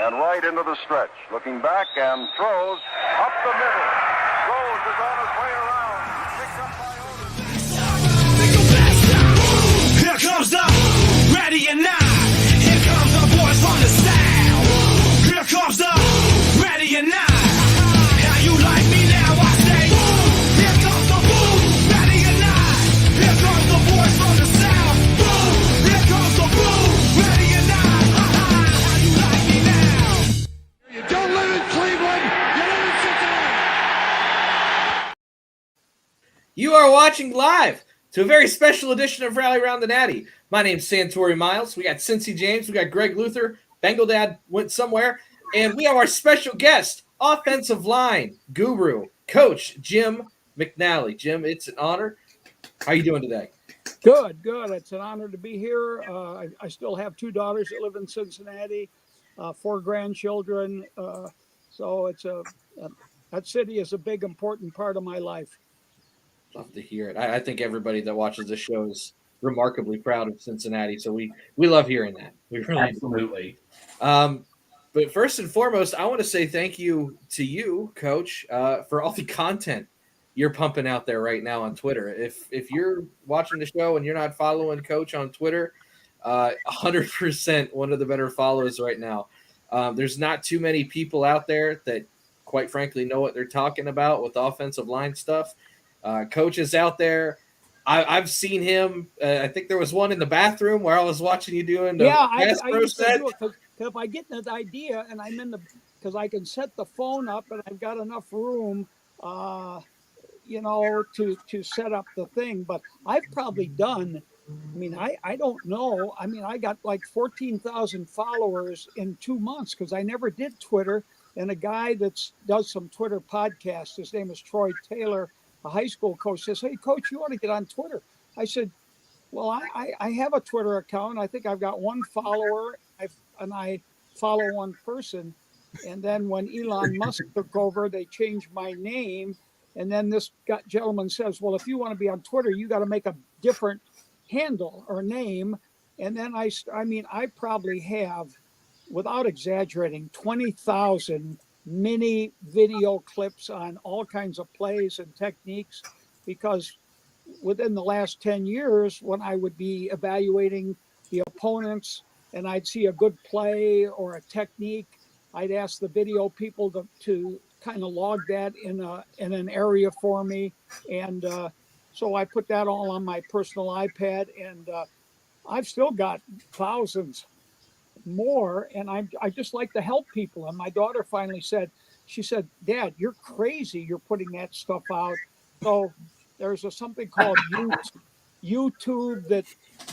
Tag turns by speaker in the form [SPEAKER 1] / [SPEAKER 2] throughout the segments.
[SPEAKER 1] and right into the stretch. Looking back and throws up the middle. Rose is on his way around. Picked up by Otis.
[SPEAKER 2] Here comes the ready or not. Here comes the boys from the south. Here comes the ready or not. How you like me now? I say, here comes the boom, ready or not. Here comes the boys from the south. Boom, here comes the boom, ready or not. How you like me now?
[SPEAKER 3] You don't live in Cleveland, you live in Cincinnati.
[SPEAKER 4] You are watching live to a very special edition of Rally Around the Natty. My name's Santori Miles. We got Cincy James. We got Greg Luther. Bengal Dad went somewhere. And we have our special guest, offensive line guru, Coach Jim McNally. Jim, it's an honor. How are you doing today?
[SPEAKER 5] Good. It's an honor to be here. I still have 2 daughters that live in Cincinnati, 4 grandchildren. So it's that city is a big, important part of my life.
[SPEAKER 4] Love to hear it. I think everybody that watches this show is remarkably proud of Cincinnati. So we love hearing that. We really
[SPEAKER 6] Absolutely.
[SPEAKER 4] But first and foremost, I want to say thank you to you, Coach, for all the content you're pumping out there right now on Twitter. If you're watching the show and you're not following Coach on Twitter, 100% one of the better follows right now. There's not too many people out there that, quite frankly, know what they're talking about with offensive line stuff. Coach is out there. I've seen him. I think there was one in the bathroom where I was watching you doing the
[SPEAKER 5] I used
[SPEAKER 4] set.
[SPEAKER 5] to do it because if I get an idea and I'm in because I can set the phone up and I've got enough room, to set up the thing. But I've probably done. I don't know. I got like 14,000 followers in 2 months because I never did Twitter. And a guy that does some Twitter podcasts, his name is Troy Taylor, a high school coach, says, "Hey, Coach, you ought to get on Twitter." I said, "Well, I have a Twitter account. I think I've got 1 follower, and I follow 1 person." And then when Elon Musk took over, they changed my name. And then this gentleman says, "Well, if you want to be on Twitter, you got to make a different handle or name." And then I probably have, without exaggerating, 20,000 mini video clips on all kinds of plays and techniques, because within the last 10 years, when I would be evaluating the opponents and I'd see a good play or a technique, I'd ask the video people to kind of log that in an area for me. And so I put that all on my personal iPad, and I've still got thousands more, and I just like to help people. And my daughter finally said, "Dad, you're crazy. You're putting that stuff out." So there's something called YouTube that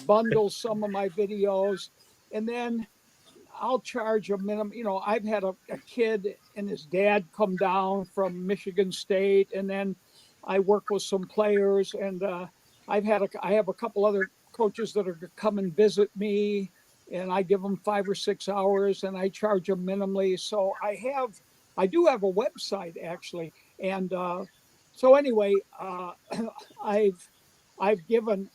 [SPEAKER 5] bundles some of my videos, and then I'll charge a minimum. I've had a kid and his dad come down from Michigan State, and then I work with some players, and I have a couple other coaches that are come and visit me, and I give them 5 or 6 hours, and I charge them minimally. So I do have a website actually, and so anyway, I've given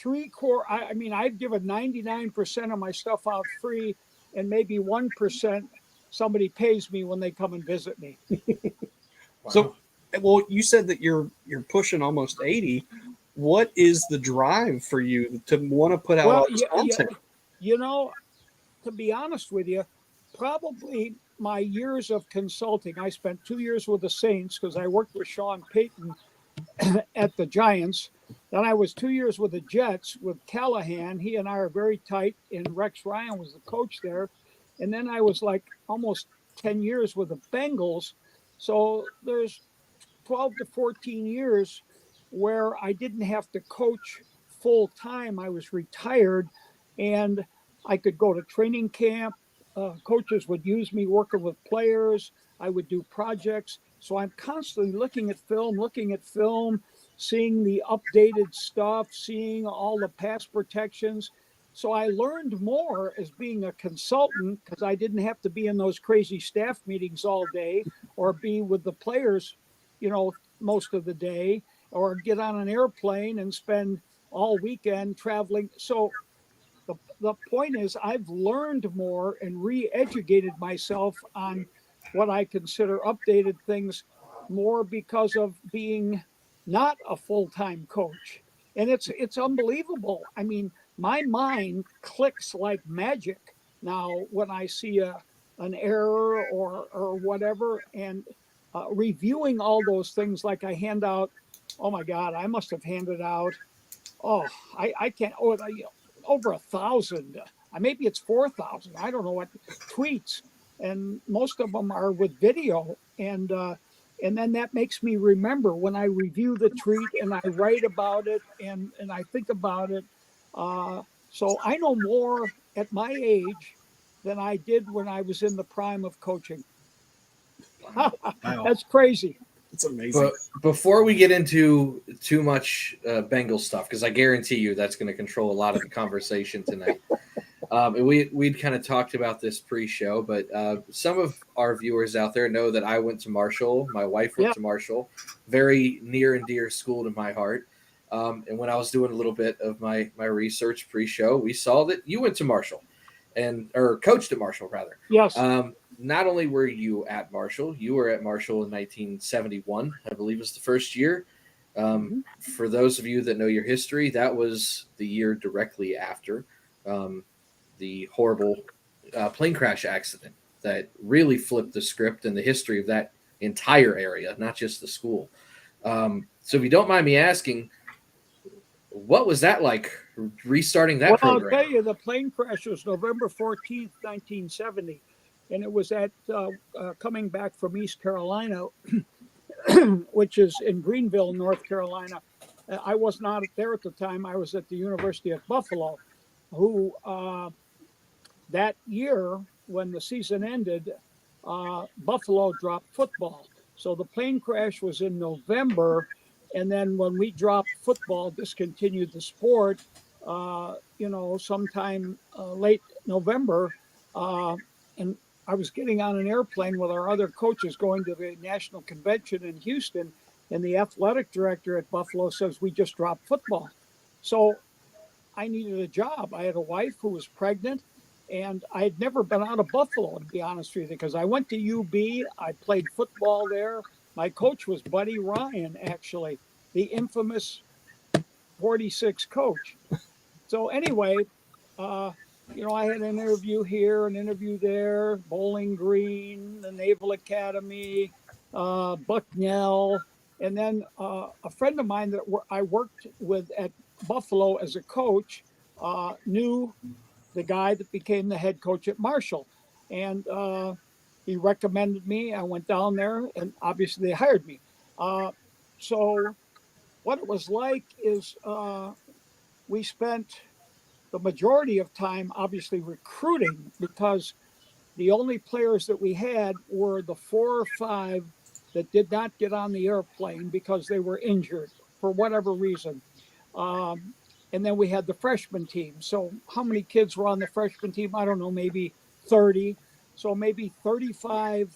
[SPEAKER 5] I've given 99% of my stuff out free, and maybe 1% somebody pays me when they come and visit me.
[SPEAKER 6] Wow. So, well, you said that you're pushing almost 80. What is the drive for you to want to put out all this content?
[SPEAKER 5] To be honest with you, probably my years of consulting. I spent 2 years with the Saints because I worked with Sean Payton at the Giants. Then I was 2 years with the Jets with Callahan. He and I are very tight, and Rex Ryan was the coach there. And then I was like almost 10 years with the Bengals. So there's 12 to 14 years where I didn't have to coach full time. I was retired, and I could go to training camp. Coaches would use me working with players. I would do projects. So I'm constantly looking at film, seeing the updated stuff, seeing all the pass protections. So I learned more as being a consultant because I didn't have to be in those crazy staff meetings all day or be with the players, most of the day, or get on an airplane and spend all weekend traveling. So the point is, I've learned more and re-educated myself on what I consider updated things more because of being not a full-time coach. And it's unbelievable. I mean, my mind clicks like magic now when I see an error or whatever, and reviewing all those things like I hand out. Oh my God, I must have handed out. Oh, I can't. Oh, over 1,000. Maybe it's 4,000. I don't know what tweets, and most of them are with video. And then that makes me remember when I review the tweet and I write about it and I think about it. So I know more at my age than I did when I was in the prime of coaching.
[SPEAKER 6] Wow.
[SPEAKER 5] That's crazy.
[SPEAKER 6] It's amazing.
[SPEAKER 4] But before we get into too much Bengals stuff, because I guarantee you that's going to control a lot of the conversation tonight. And we'd kind of talked about this pre-show, but some of our viewers out there know that I went to Marshall. My wife went to Marshall, very near and dear school to my heart. And when I was doing a little bit of my research pre-show, we saw that you went to Marshall, or coached at Marshall rather.
[SPEAKER 5] Yes.
[SPEAKER 4] Not only were you at Marshall, you were at Marshall in 1971, I believe was the first year. For those of you that know your history, that was the year directly after the horrible plane crash accident that really flipped the script and the history of that entire area, not just the school. So if you don't mind me asking, what was that like restarting that program?
[SPEAKER 5] I'll tell you, the plane crash was November 14th, 1970. And it was at coming back from East Carolina, which is in Greenville, North Carolina. I was not there at the time. I was at the University of Buffalo, who that year, when the season ended, Buffalo dropped football. So the plane crash was in November. And then when we dropped football, discontinued the sport, sometime late November. And I was getting on an airplane with our other coaches going to the national convention in Houston, and the athletic director at Buffalo says, we just dropped football. So I needed a job. I had a wife who was pregnant, and I had never been out of Buffalo, to be honest with you, because I went to UB. I played football there. My coach was Buddy Ryan, actually, the infamous 46 coach. So anyway, I had an interview here, an interview there, Bowling Green, the Naval Academy, Bucknell. And then a friend of mine that I worked with at Buffalo as a coach knew the guy that became the head coach at Marshall. And he recommended me. I went down there, and obviously they hired me. So what it was like is we spent the majority of time obviously recruiting, because the only players that we had were the 4 or 5 that did not get on the airplane because they were injured for whatever reason. And then we had the freshman team. So how many kids were on the freshman team? I don't know, maybe 30. So maybe 35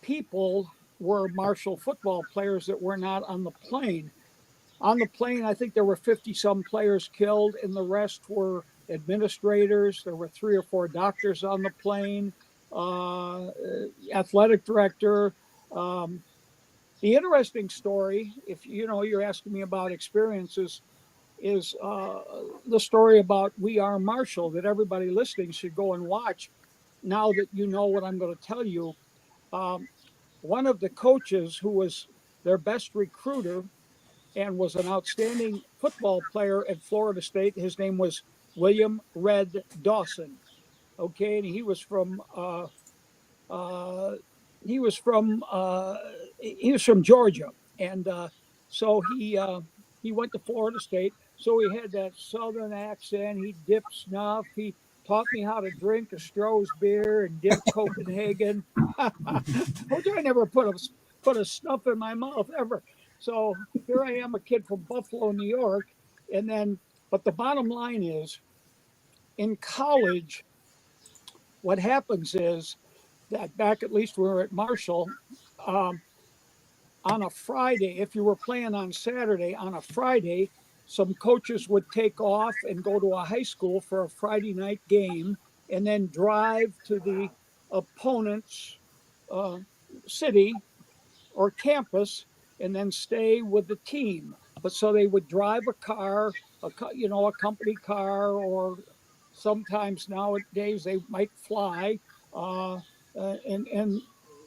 [SPEAKER 5] people were Marshall football players that were not on the plane. On the plane, I think there were 50-some players killed, and the rest were administrators. There were 3 or 4 doctors on the plane, athletic director. The interesting story, if you're asking me about experiences, is the story about We Are Marshall that everybody listening should go and watch. Now that you know what I'm going to tell you, one of the coaches who was their best recruiter and was an outstanding football player at Florida State. His name was William Red Dawson. Okay, and he was from Georgia, and so he went to Florida State. So he had that Southern accent. He dipped snuff. He taught me how to drink a Stroh's beer and dip Copenhagen. Which I never put a snuff in my mouth ever. So here I am, a kid from Buffalo, New York. But the bottom line is, in college, what happens is that back at least we were at Marshall, on a Friday, if you were playing on Saturday, on a Friday, some coaches would take off and go to a high school for a Friday night game and then drive to the opponent's uh, city or campus and then stay with the team. But so they would drive a car, a company car, or sometimes nowadays they might fly. Uh, and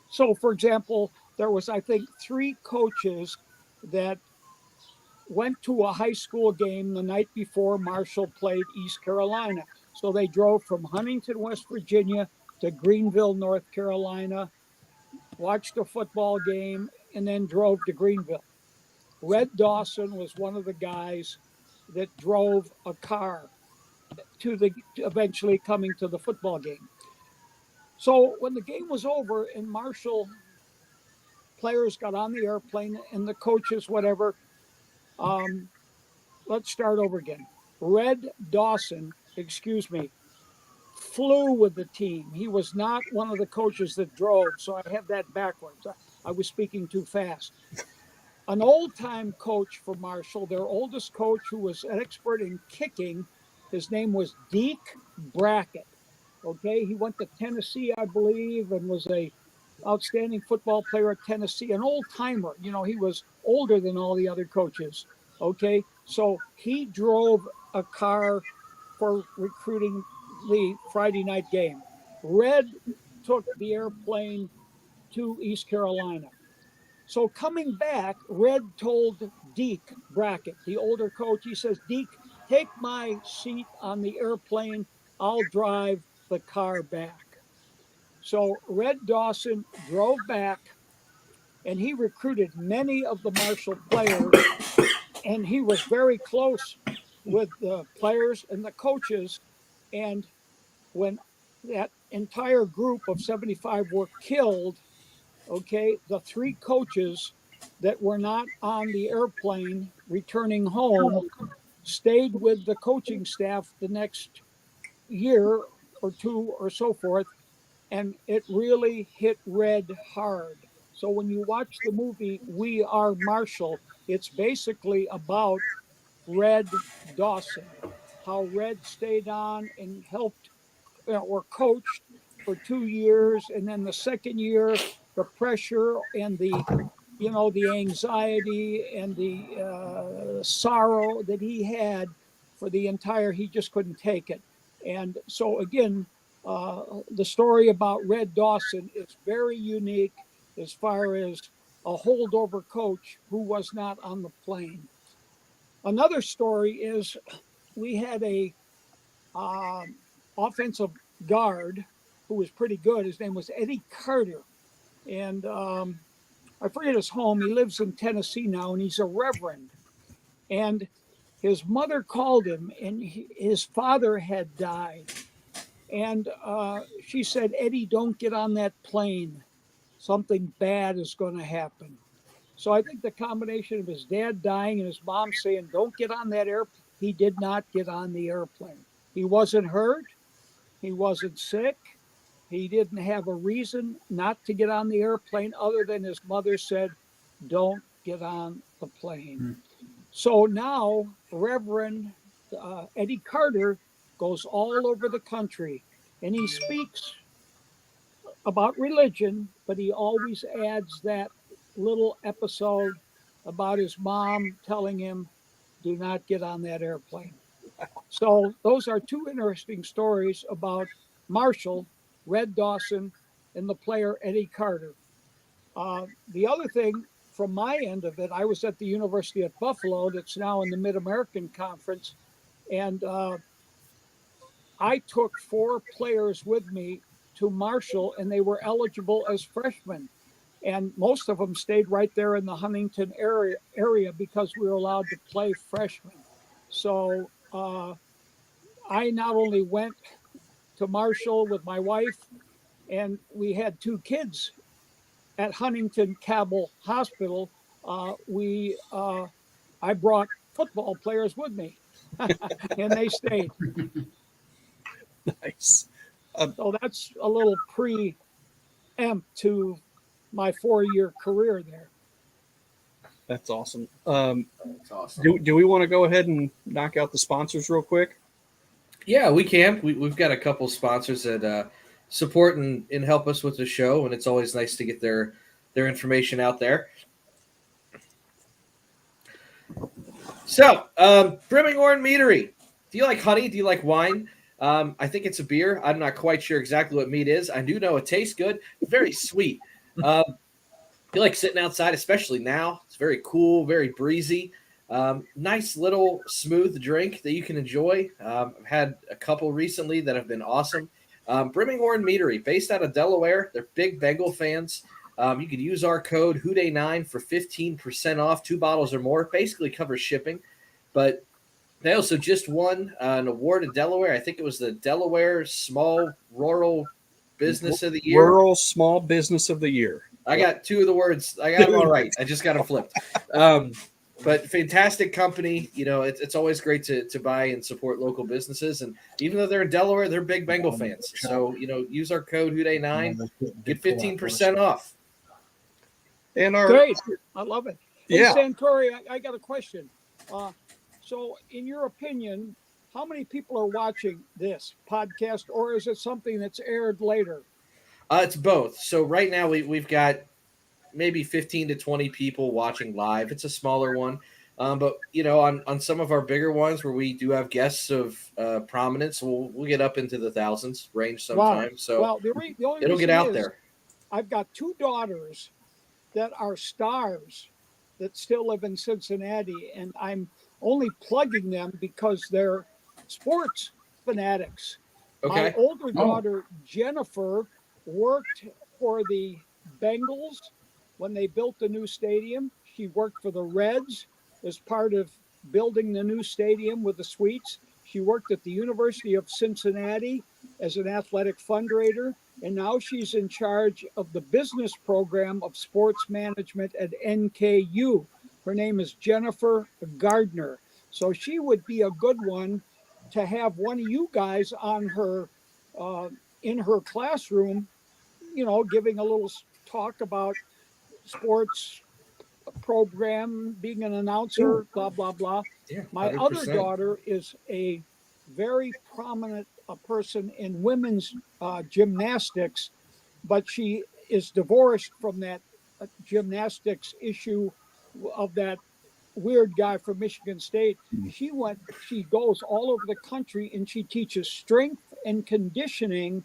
[SPEAKER 5] so, for example, there was, I think, 3 coaches that went to a high school game the night before Marshall played East Carolina. So they drove from Huntington, West Virginia to Greenville, North Carolina, watched a football game, and then drove to Greenville. Red Dawson was one of the guys that drove a car to the eventually coming to the football game. So when the game was over and Marshall players got on the airplane and the coaches, whatever, um, let's start over again. Red Dawson, excuse me, flew with the team. He was not one of the coaches that drove, so I have that backwards. I was speaking too fast. An old time coach for Marshall, their oldest coach who was an expert in kicking, his name was Deke Brackett. Okay, he went to Tennessee, I believe, and was a outstanding football player at Tennessee, an old timer. He was older than all the other coaches. Okay, so he drove a car for recruiting the Friday night game. Red took the airplane to East Carolina. So coming back, Red told Deke Brackett, the older coach, he says, Deke, take my seat on the airplane. I'll drive the car back. So Red Dawson drove back and he recruited many of the Marshall players. And he was very close with the players and the coaches. And when that entire group of 75 were killed, okay, the 3 coaches that were not on the airplane returning home stayed with the coaching staff the next year or 2 or so forth, and it really hit Red hard. So when you watch the movie We Are Marshall, it's basically about Red Dawson, how Red stayed on and helped or coached for 2 years, and then the second year, the pressure and the anxiety and the sorrow that he had for the entire, he just couldn't take it. And so again, the story about Red Dawson is very unique as far as a holdover coach who was not on the plane. Another story is we had a um, offensive guard who was pretty good. His name was Eddie Carter. And I forget his home. He lives in Tennessee now, and he's a reverend. And his mother called him, and his father had died. And she said, Eddie, don't get on that plane. Something bad is going to happen. So I think the combination of his dad dying and his mom saying, don't get on that airplane, he did not get on the airplane. He wasn't hurt. He wasn't sick. He didn't have a reason not to get on the airplane other than his mother said, don't get on the plane. So now Reverend Eddie Carter goes all over the country and he speaks about religion, but he always adds that little episode about his mom telling him, do not get on that airplane. So those are 2 interesting stories about Marshall, Red Dawson, and the player Eddie Carter. The other thing from my end of it, I was at the University of Buffalo, that's now in the Mid-American Conference, and I took 4 players with me to Marshall, and they were eligible as freshmen. And most of them stayed right there in the Huntington area because we were allowed to play freshmen. So I not only went to Marshall with my wife, and we had 2 kids at Huntington Cabell Hospital. I brought football players with me, and they stayed.
[SPEAKER 6] Nice.
[SPEAKER 5] So that's a little preempt to my 4-year career there.
[SPEAKER 6] That's awesome.
[SPEAKER 4] That's awesome.
[SPEAKER 6] Do we want to go ahead and knock out the sponsors real quick?
[SPEAKER 4] Yeah, we can. We've got a couple sponsors that support and help us with the show, and it's always nice to get their information out there. So, Brimminghorn Meadery. Do you like honey? Do you like wine? I think it's a beer. I'm not quite sure exactly what mead is. I do know it tastes good. Very sweet. I feel like sitting outside, especially now. It's very cool, very breezy. Nice little smooth drink that you can enjoy. I've had a couple recently that have been awesome. Brimminghorn Meadery, based out of Delaware. They're big Bengal fans. You could use our code HOODAY9 for 15% off, 2 bottles or more. Basically covers shipping. But they also just won an award in Delaware. I think it was the Delaware Small Rural Business of the Year.
[SPEAKER 6] Rural Small Business of the Year.
[SPEAKER 4] I got 2 of the words. I got them all right. I just got them flipped. But fantastic company. You know, it's always great to buy and support local businesses. And even though they're in Delaware, they're big Bengal fans. So, you know, use our code HOODAY9, get 15% off.
[SPEAKER 6] And
[SPEAKER 5] Great. I love it. Hey,
[SPEAKER 6] Yeah.
[SPEAKER 5] Santori, I got a question. So, in your opinion, how many people are watching this podcast, or is it something that's aired later?
[SPEAKER 4] It's both. So right now we've got maybe 15 to 20 people watching live. It's a smaller one. But, you know, on some of our bigger ones where we do have guests of prominence, we'll get up into the thousands range sometimes.
[SPEAKER 5] Wow.
[SPEAKER 4] So
[SPEAKER 5] Well, the only
[SPEAKER 4] it'll get
[SPEAKER 5] reason
[SPEAKER 4] out
[SPEAKER 5] is
[SPEAKER 4] there.
[SPEAKER 5] I've got 2 daughters that are stars that still live in Cincinnati, and I'm only plugging them because they're sports fanatics.
[SPEAKER 4] Okay.
[SPEAKER 5] My older daughter, Jennifer, worked for the Bengals when they built the new stadium. She worked for the Reds as part of building the new stadium with the suites. She worked at the University of Cincinnati as an athletic fundraiser, and now she's in charge of the business program of sports management at NKU. Her name is Jennifer Gardner. So she would be a good one to have one of you guys on her in her classroom, you know, giving a little talk about sports program, being an announcer, blah, blah, blah.
[SPEAKER 4] Yeah,
[SPEAKER 5] My
[SPEAKER 4] 100%.
[SPEAKER 5] other daughter is a very prominent person in women's gymnastics, but she is divorced from that gymnastics issue of that weird guy from Michigan State. She goes all over the country and she teaches strength and conditioning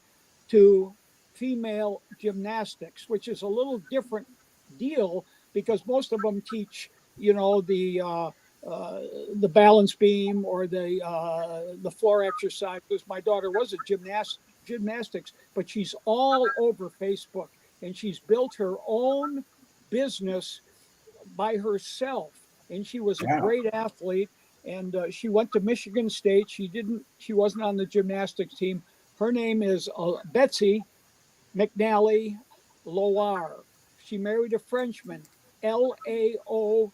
[SPEAKER 5] to female gymnastics, which is a little different deal because most of them teach, you know, the balance beam or the floor exercise. Because my daughter was a gymnastics, but she's all over Facebook and she's built her own business by herself. And she was a great athlete, and she went to Michigan State. She wasn't on the gymnastics team. Her name is Betsy McNally Loire. She married a Frenchman, Laouar.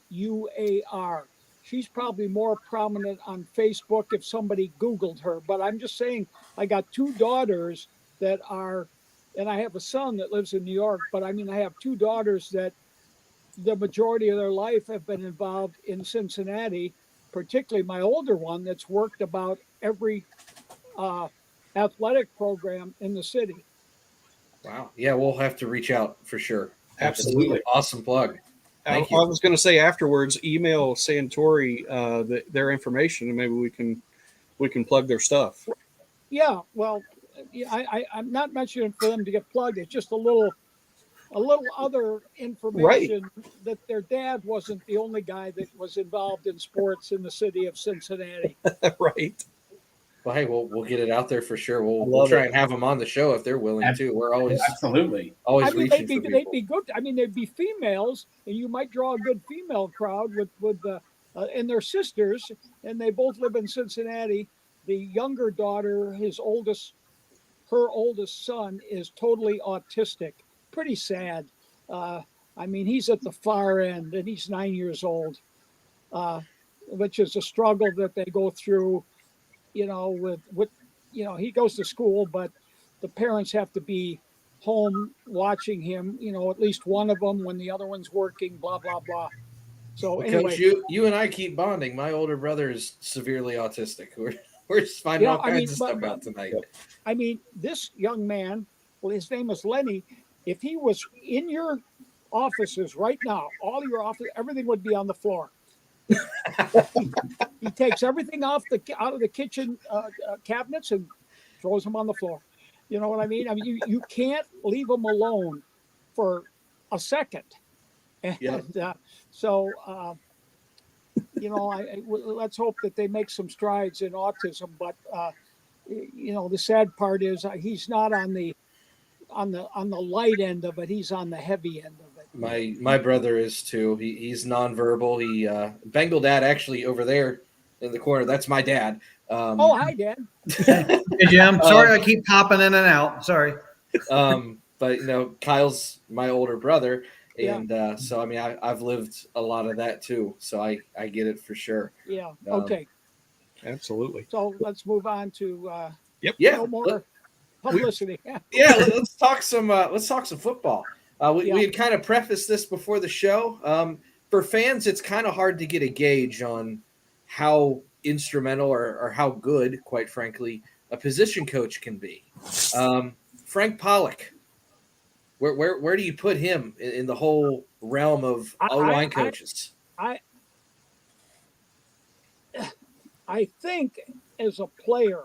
[SPEAKER 5] She's probably more prominent on Facebook if somebody Googled her. But I'm just saying, I got 2 daughters that are, and I have a son that lives in New York, but I mean, I have 2 daughters that the majority of their life have been involved in Cincinnati, particularly my older one that's worked about every athletic program in the city.
[SPEAKER 4] Wow. Yeah, we'll have to reach out for sure.
[SPEAKER 6] Absolutely.
[SPEAKER 4] Awesome plug.
[SPEAKER 6] I
[SPEAKER 4] Thank you.
[SPEAKER 6] was going to say afterwards, email Santori their information, and maybe we can plug their stuff.
[SPEAKER 5] Yeah, well, I'm not mentioning for them to get plugged. It's just a little other information that their dad wasn't the only guy that was involved in sports in the city of Cincinnati.
[SPEAKER 6] Right.
[SPEAKER 4] Well, hey, we'll get it out there for sure. We'll try and have them on the show if they're willing to. We're always
[SPEAKER 7] absolutely
[SPEAKER 4] always
[SPEAKER 5] I mean,
[SPEAKER 4] reaching for
[SPEAKER 5] they'd
[SPEAKER 4] people.
[SPEAKER 5] be good. I mean, they'd be females, and you might draw a good female crowd with and their sisters, and they both live in Cincinnati. The younger daughter, her oldest son is totally autistic. Pretty sad. I mean, he's at the far end, and he's 9 years old, which is a struggle that they go through. You know, with you know, he goes to school, but the parents have to be home watching him. You know, at least one of them when the other one's working. Blah blah blah. So
[SPEAKER 4] Well,
[SPEAKER 5] anyway,
[SPEAKER 4] Coach, you and I keep bonding. My older brother is severely autistic. We're just finding
[SPEAKER 5] yeah,
[SPEAKER 4] all kinds of stuff out tonight.
[SPEAKER 5] I mean, this young man, well, his name is Lenny. If he was in your offices right now, all your office, everything would be on the floor. He takes everything out of the kitchen cabinets and throws them on the floor. You know what I mean? I mean, you can't leave him alone for a second. And
[SPEAKER 4] Yep.
[SPEAKER 5] so, let's hope that they make some strides in autism. But the sad part is he's not on the light end of it. He's on the heavy end of it.
[SPEAKER 4] My brother is too. He's nonverbal. He Bengal dad actually over there in the corner. That's my dad.
[SPEAKER 5] Oh, hi, Dad.
[SPEAKER 7] Hey, Jim. Sorry, I keep popping in and out. Sorry.
[SPEAKER 4] But Kyle's my older brother,
[SPEAKER 5] Yeah.
[SPEAKER 4] and so I mean I've lived a lot of that too. So I get it for sure.
[SPEAKER 5] Yeah. Okay.
[SPEAKER 6] Absolutely.
[SPEAKER 5] So let's move on to
[SPEAKER 4] Yeah.
[SPEAKER 5] no more publicity.
[SPEAKER 4] Yeah, let's talk some football.
[SPEAKER 5] Yeah.
[SPEAKER 4] We had kind of prefaced this before the show. For fans, it's kind of hard to get a gauge on how instrumental or how good, quite frankly, a position coach can be. Frank Pollock, where do you put him in the whole realm of O-line coaches?
[SPEAKER 5] I think as a player,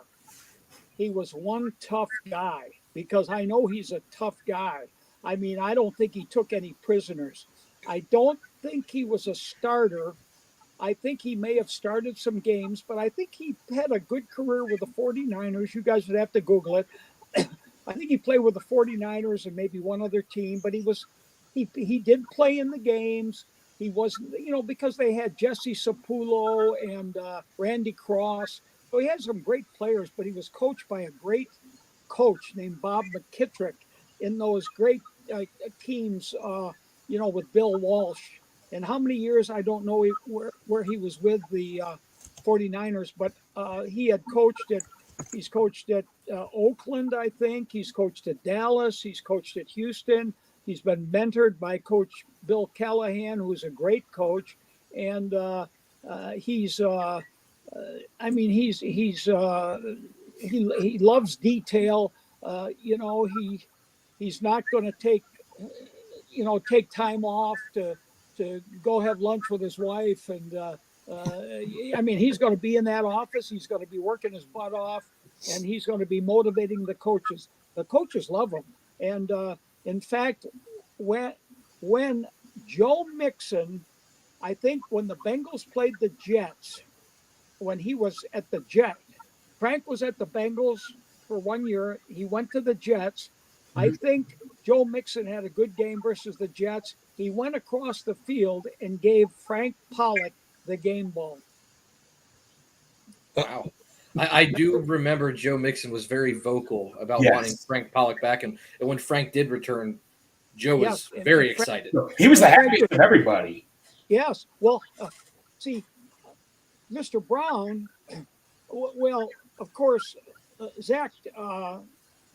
[SPEAKER 5] he was one tough guy because I know he's a tough guy. I mean, I don't think he took any prisoners. I don't think he was a starter. I think he may have started some games, but I think he had a good career with the 49ers. You guys would have to Google it. I think he played with the 49ers and maybe one other team, but he did play in the games. He wasn't, because they had Jesse Sapulo and Randy Cross. So he had some great players, but he was coached by a great coach named Bob McKittrick in those great teams, with Bill Walsh. And how many years, I don't know where he was with the 49ers, but he's coached at Oakland, I think. He's coached at Dallas. He's coached at Houston. He's been mentored by Coach Bill Callahan, who's a great coach. And he loves detail. He's not going to take time off to go have lunch with his wife. And he's going to be in that office. He's going to be working his butt off, and he's going to be motivating the coaches. The coaches love him. And in fact, when Joe Mixon, I think when the Bengals played the Jets, when he was at the Jets, Frank was at the Bengals for 1 year. He went to the Jets. I think Joe Mixon had a good game versus the Jets. He went across the field and gave Frank Pollock the game ball.
[SPEAKER 4] Wow. I do remember Joe Mixon was very vocal about wanting Frank Pollock back. And when Frank did return, Joe was very excited.
[SPEAKER 8] He was the happiest of everybody.
[SPEAKER 5] Yes. Well, see, Mr. Brown, well, of course, Zach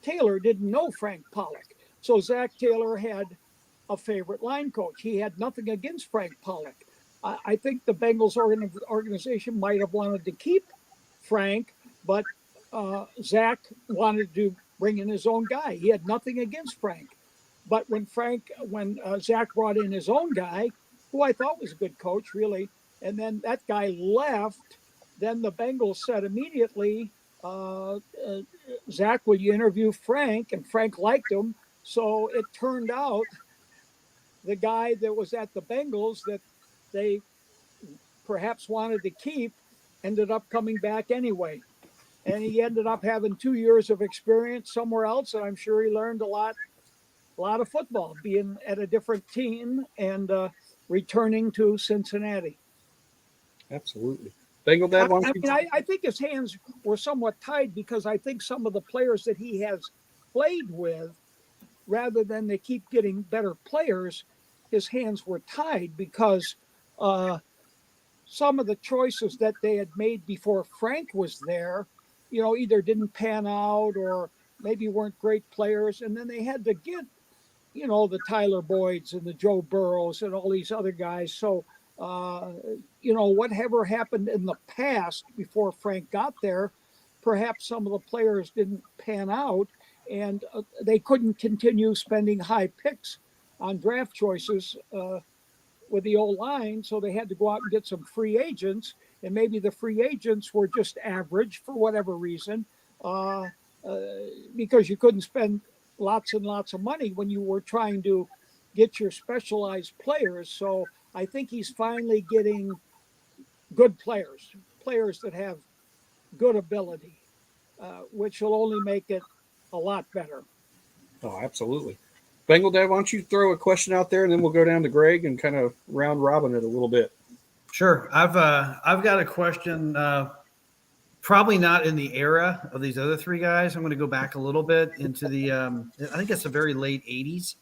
[SPEAKER 5] Taylor didn't know Frank Pollock. So Zach Taylor had a favorite line coach. He had nothing against Frank Pollock. I think the Bengals organization might have wanted to keep Frank, but Zach wanted to bring in his own guy. He had nothing against Frank. But when Zach brought in his own guy, who I thought was a good coach, really, and then that guy left, then the Bengals said immediately, Zach, will you interview Frank? And Frank liked him. So it turned out the guy that was at the Bengals that they perhaps wanted to keep ended up coming back anyway. And he ended up having 2 years of experience somewhere else. And I'm sure he learned a lot of football being at a different team and returning to Cincinnati.
[SPEAKER 6] Absolutely. Bengal Dad,
[SPEAKER 5] I think his hands were somewhat tied because I think some of the players that he has played with, rather than they keep getting better players, his hands were tied because some of the choices that they had made before Frank was there, either didn't pan out or maybe weren't great players. And then they had to get, the Tyler Boyds and the Joe Burrows and all these other guys. So Whatever happened in the past before Frank got there, perhaps some of the players didn't pan out, and they couldn't continue spending high picks on draft choices with the old line, so they had to go out and get some free agents, and maybe the free agents were just average for whatever reason, uh, uh, because you couldn't spend lots and lots of money when you were trying to get your specialized players. So I think he's finally getting good players, players that have good ability, which will only make it a lot better.
[SPEAKER 6] Oh, absolutely. Bengal Dad, why don't you throw a question out there, and then we'll go down to Greg and kind of round robin it a little bit.
[SPEAKER 7] Sure. I've got a question. Probably not in the era of these other three guys. I'm going to go back a little bit into the. I think it's the very late '80s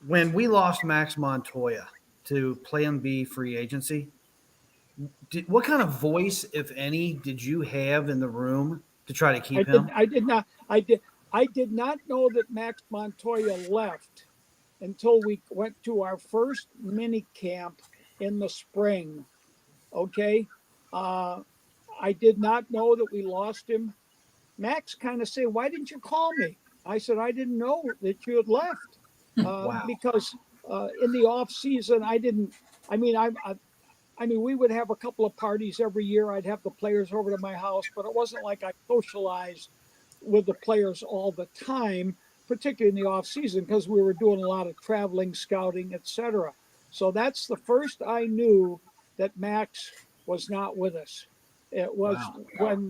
[SPEAKER 7] when we lost Max Montoya to Plan B free agency. What kind of voice, if any, did you have in the room to try to keep him?
[SPEAKER 5] I did not know that Max Montoya left until we went to our first mini camp in the spring. Okay. I did not know that we lost him. Max kind of said, "Why didn't you call me?" I said, "I didn't know that you had left."
[SPEAKER 7] Wow.
[SPEAKER 5] Because in the off season, I didn't, I mean, I mean, we would have a couple of parties every year. I'd have the players over to my house, but it wasn't like I socialized with the players all the time, particularly in the off season, because we were doing a lot of traveling, scouting, etc. So that's the first I knew that Max was not with us. It was
[SPEAKER 7] Wow.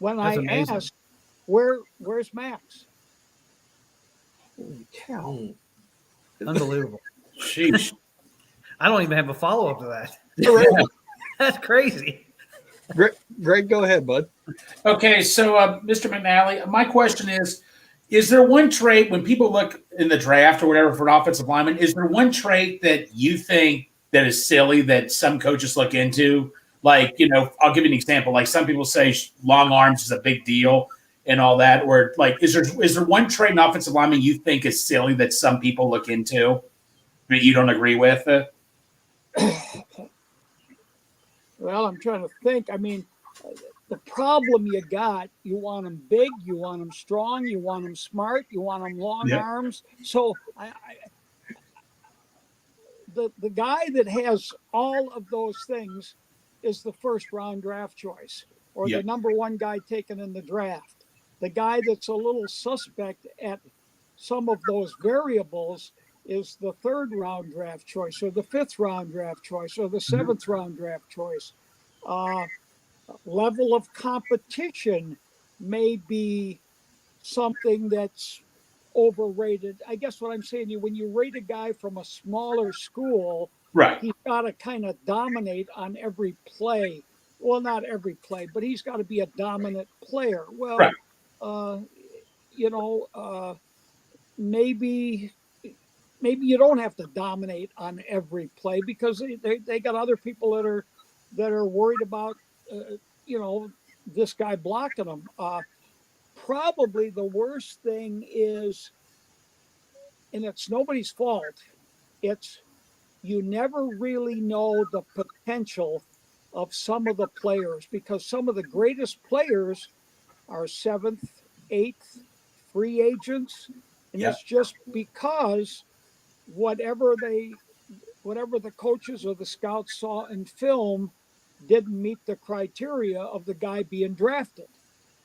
[SPEAKER 5] when
[SPEAKER 7] That's
[SPEAKER 5] I
[SPEAKER 7] amazing.
[SPEAKER 5] asked, where's Max?
[SPEAKER 6] Holy cow.
[SPEAKER 7] Unbelievable.
[SPEAKER 8] Sheesh.
[SPEAKER 7] I don't even have a follow up to that.
[SPEAKER 6] Yeah.
[SPEAKER 7] That's crazy.
[SPEAKER 6] Greg, go ahead, bud.
[SPEAKER 8] Okay, so Mr. McNally, my question is there one trait when people look in the draft or whatever for an offensive lineman, is there one trait that you think that is silly that some coaches look into? Like, I'll give you an example. Like some people say long arms is a big deal and all that. Or like, is there one trait in offensive lineman you think is silly that some people look into that you don't agree with?
[SPEAKER 5] Well, I'm trying to think. I mean, the problem you got, you want them big, you want them strong, you want them smart, you want them long
[SPEAKER 8] Yep.
[SPEAKER 5] arms. So the guy that has all of those things is the first round draft choice or
[SPEAKER 8] Yep.
[SPEAKER 5] the number one guy taken in the draft. The guy that's a little suspect at some of those variables is the third round draft choice or the fifth round draft choice or the seventh round draft choice. Uh, Level of competition may be something that's overrated. I guess what I'm saying, when you rate a guy from a smaller school,
[SPEAKER 8] Right.
[SPEAKER 5] he's got to kind of dominate on every play. Well, not every play, but he's got to be a dominant player. Well,
[SPEAKER 8] Right.
[SPEAKER 5] uh, you know, maybe you don't have to dominate on every play because they got other people that are worried about this guy blocking them. Probably the worst thing is, and it's nobody's fault, it's you never really know the potential of some of the players because some of the greatest players are seventh, eighth free agents. And
[SPEAKER 8] Yep.
[SPEAKER 5] it's just because whatever the coaches or the scouts saw in film didn't meet the criteria of the guy being drafted.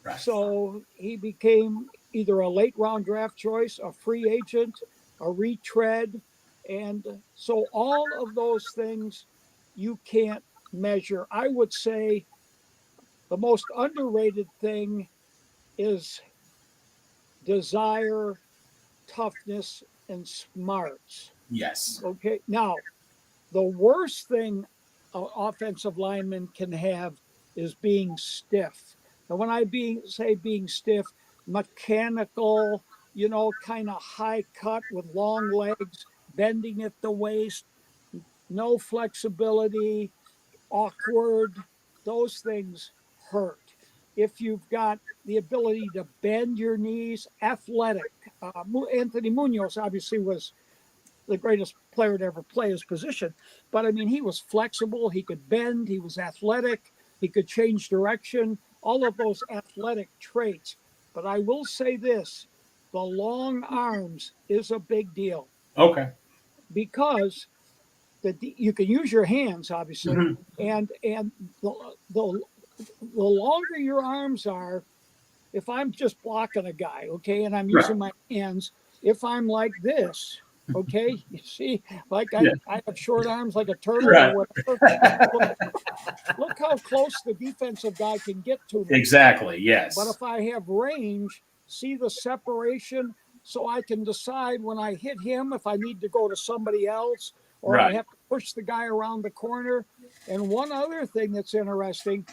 [SPEAKER 8] Right.
[SPEAKER 5] So he became either a late round draft choice, a free agent, a retread. And so all of those things you can't measure. I would say the most underrated thing is desire, toughness, and smarts.
[SPEAKER 8] Yes.
[SPEAKER 5] Okay. Now, the worst thing an offensive lineman can have is being stiff. And when I say being stiff, mechanical, kind of high cut with long legs, bending at the waist, no flexibility, awkward, those things hurt. If you've got the ability to bend your knees, athletic. Anthony Munoz obviously was the greatest player to ever play his position. But I mean, he was flexible. He could bend. He was athletic. He could change direction. All of those athletic traits. But I will say this: the long arms is a big deal
[SPEAKER 8] Okay.
[SPEAKER 5] because you can use your hands, obviously,
[SPEAKER 8] Mhm.
[SPEAKER 5] and the longer your arms are, if I'm just blocking a guy, okay, and I'm using my hands, if I'm like this, okay, you see, like
[SPEAKER 8] Yeah.
[SPEAKER 5] I have short arms like a turtle
[SPEAKER 8] Right.
[SPEAKER 5] or whatever. Look how close the defensive guy can get to me.
[SPEAKER 8] Exactly.
[SPEAKER 5] But
[SPEAKER 8] Yes.
[SPEAKER 5] if I have range, see the separation, so I can decide when I hit him if I need to go to somebody else or I
[SPEAKER 8] Right.
[SPEAKER 5] have to push the guy around the corner. And one other thing that's interesting,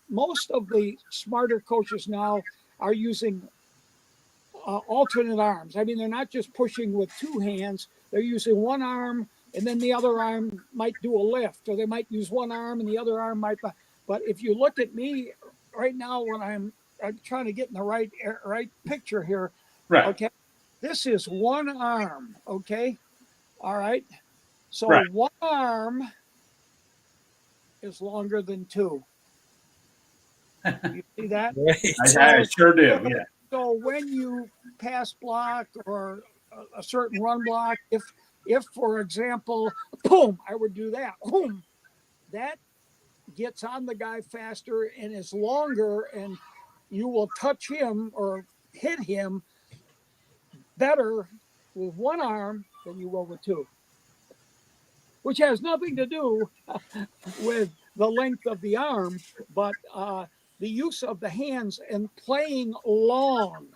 [SPEAKER 5] most of the smarter coaches now are using alternate arms. I mean, they're not just pushing with two hands, they're using one arm and then the other arm might do a lift, or they might use one arm and the other arm might. But if you look at me right now, when I'm trying to get in the right picture here,
[SPEAKER 8] Right.
[SPEAKER 5] okay, this is one arm, okay, all right. So
[SPEAKER 8] Right.
[SPEAKER 5] one arm is longer than two. You see that?
[SPEAKER 8] I sure do.
[SPEAKER 5] So,
[SPEAKER 8] Yeah.
[SPEAKER 5] so when you pass block or a certain run block, if for example, boom, I would do that, boom, that gets on the guy faster and is longer, and you will touch him or hit him better with one arm than you will with two, which has nothing to do with the length of the arm, but the use of the hands and playing long,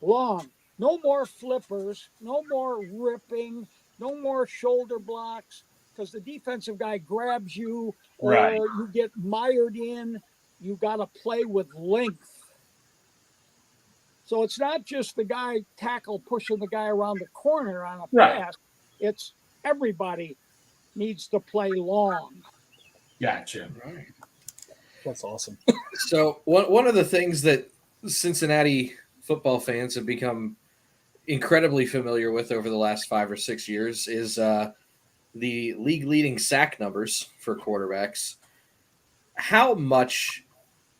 [SPEAKER 5] long. No more flippers, no more ripping, no more shoulder blocks, because the defensive guy grabs you
[SPEAKER 8] Right.
[SPEAKER 5] or you get mired in. You got to play with length. So it's not just the guy tackle pushing the guy around the corner on a
[SPEAKER 8] Right.
[SPEAKER 5] pass. It's everybody needs to play long.
[SPEAKER 8] Gotcha.
[SPEAKER 4] Right.
[SPEAKER 6] That's awesome.
[SPEAKER 4] So one of the things that Cincinnati football fans have become incredibly familiar with over the last 5 or 6 years is the league leading sack numbers for quarterbacks. How much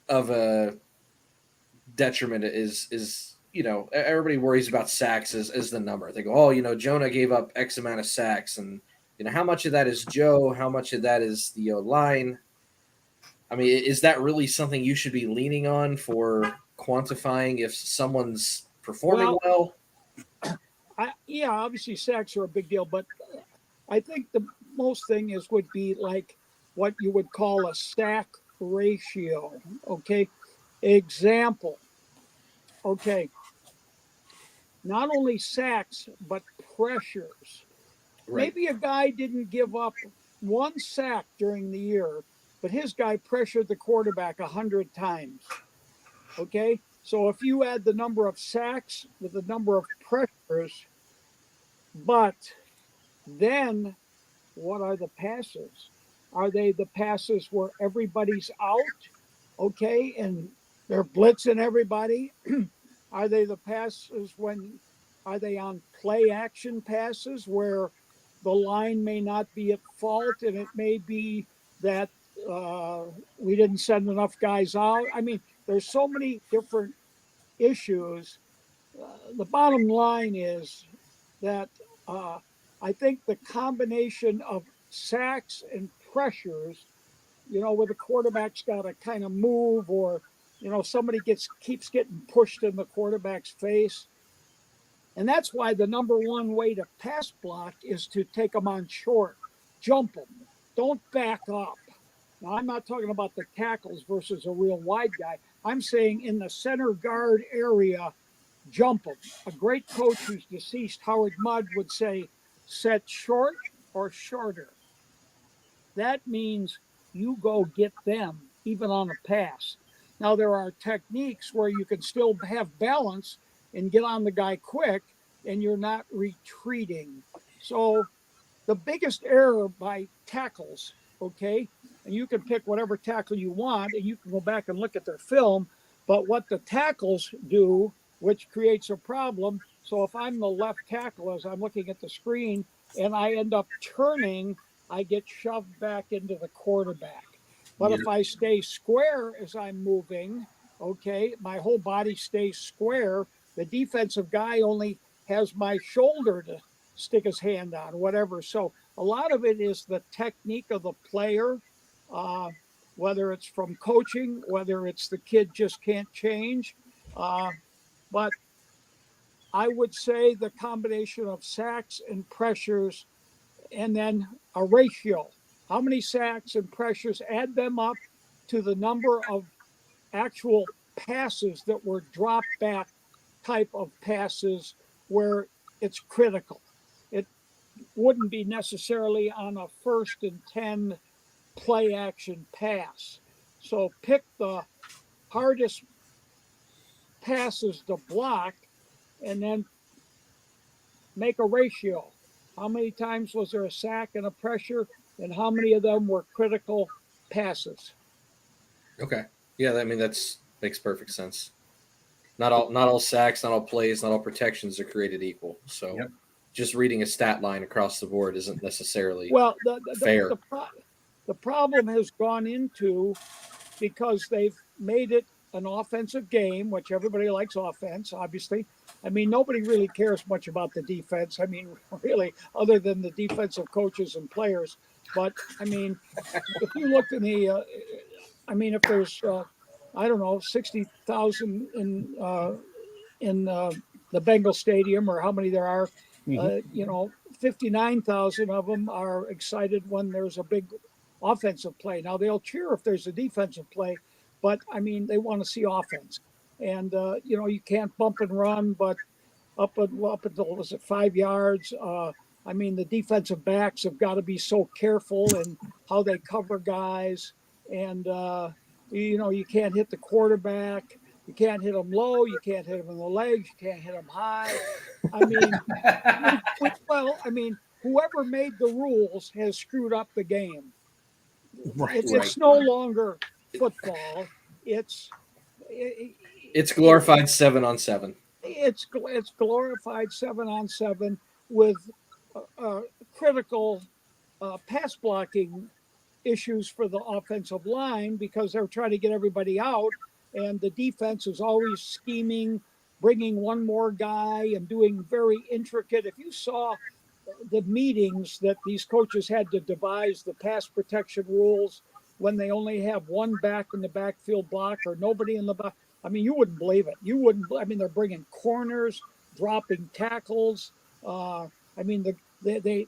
[SPEAKER 4] of a detriment is everybody worries about sacks as the number. They go, oh, Jonah gave up X amount of sacks, and how much of that is Joe? How much of that is the line? I mean, is that really something you should be leaning on for quantifying if someone's performing well?
[SPEAKER 5] Yeah, obviously sacks are a big deal, but I think the most thing would be like what you would call a sack ratio. Okay. Example. Okay. Not only sacks, but pressures.
[SPEAKER 4] Right.
[SPEAKER 5] Maybe a guy didn't give up one sack during the year, but his guy pressured the quarterback 100 times. Okay. So if you add the number of sacks with the number of pressures, but then what are the passes? Are they the passes where everybody's out? Okay. And they're blitzing everybody. Are they the passes are they on play action passes where the line may not be at fault and it may be that we didn't send enough guys out? I mean, there's so many different issues. The bottom line is that I think the combination of sacks and pressures, where the quarterback's got to kind of move, or somebody keeps getting pushed in the quarterback's face, and that's why the number one way to pass block is to take them on short, jump them, don't back up. Now, I'm not talking about the tackles versus a real wide guy. I'm saying in the center guard area, jump them. A great coach who's deceased, Howard Mudd, would say, set short or shorter. That means you go get them, even on a pass. Now, there are techniques where you can still have balance and get on the guy quick, and you're not retreating. So, the biggest error by tackles, okay, and you can pick whatever tackle you want, and you can go back and look at their film, but what the tackles do, which creates a problem, So if I'm the left tackle as I'm looking at the screen and I end up turning, I get shoved back into the quarterback. But if I stay square as I'm moving, okay, my whole body stays square. The defensive guy only has my shoulder to stick his hand on, whatever. So a lot of it is the technique of the player, whether it's from coaching, whether it's the kid just can't change. But I would say the combination of sacks and pressures and then a ratio. How many sacks and pressures, add them up to the number of actual passes that were drop back type of passes where it's critical. It wouldn't be necessarily on a 1st and 10 play action pass. So pick the hardest passes to block and then make a ratio. How many times was there a sack and a pressure, and how many of them were critical passes?
[SPEAKER 4] Okay. Yeah, I mean that makes perfect sense. Not all sacks, not all plays, not all protections are created equal. So just reading a stat line across the board isn't necessarily fair.
[SPEAKER 5] The problem has gone into, because they've made it an offensive game, which everybody likes offense, obviously. I mean, nobody really cares much about the defense. I mean, really, other than the defensive coaches and players. But I mean, if you look in the, if there's, I don't know, 60,000 in the Bengal Stadium, or how many there are, 59,000 of them are excited when there's a big offensive play. Now they'll cheer if there's a defensive play, but I mean, they want to see offense. And you can't bump and run, but up until, was it 5 yards? I mean, the defensive backs have got to be so careful in how they cover guys, and you can't hit the quarterback. You can't hit them low. You can't hit them in the legs. You can't hit them high. I mean, whoever made the rules has screwed up the game. It's no longer football. It's
[SPEAKER 4] glorified 7-on-7.
[SPEAKER 5] It's glorified 7-on-7 with critical pass blocking issues for the offensive line, because they're trying to get everybody out, and the defense is always scheming, bringing one more guy and doing very intricate. If you saw the meetings that these coaches had to devise the pass protection rules when they only have one back in the backfield block or nobody in the back, I mean, you wouldn't believe it. I mean, they're bringing corners, dropping tackles. I mean, they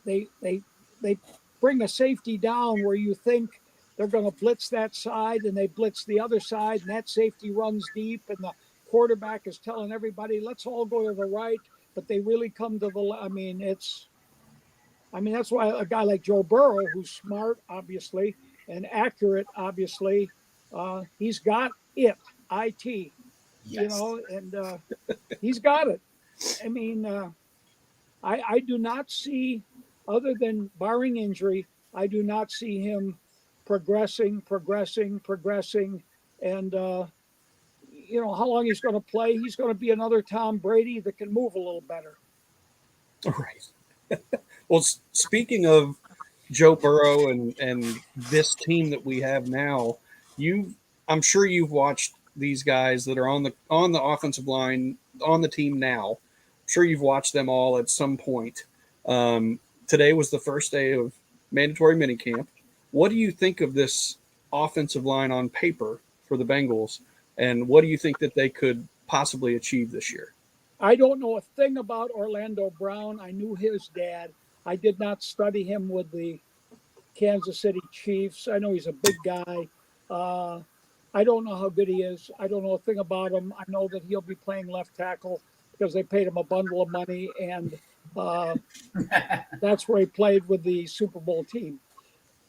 [SPEAKER 5] bring a safety down where you think they're going to blitz that side, and they blitz the other side, and that safety runs deep, and the quarterback is telling everybody, let's all go to the right, but they really come to the left. I mean, that's why a guy like Joe Burrow, who's smart, obviously, and accurate, obviously, he's got it, IT, and he's got it. I mean, I do not see, other than barring injury, I do not see him progressing. And, how long he's going to play. He's going to be another Tom Brady that can move a little better.
[SPEAKER 6] All right. Well, speaking of Joe Burrow and this team that we have now, I'm sure you've watched these guys that are on the offensive line on the team now. I'm sure you've watched them all at some point. Today was the first day of mandatory minicamp. What do you think of this offensive line on paper for the Bengals, and what do you think that they could possibly achieve this year?
[SPEAKER 5] I don't know a thing about Orlando Brown. I knew his dad. I did not study him with the Kansas City Chiefs. I know he's a big guy. I don't know how good he is. I don't know a thing about him. I know that he'll be playing left tackle because they paid him a bundle of money, and that's where he played with the Super Bowl team.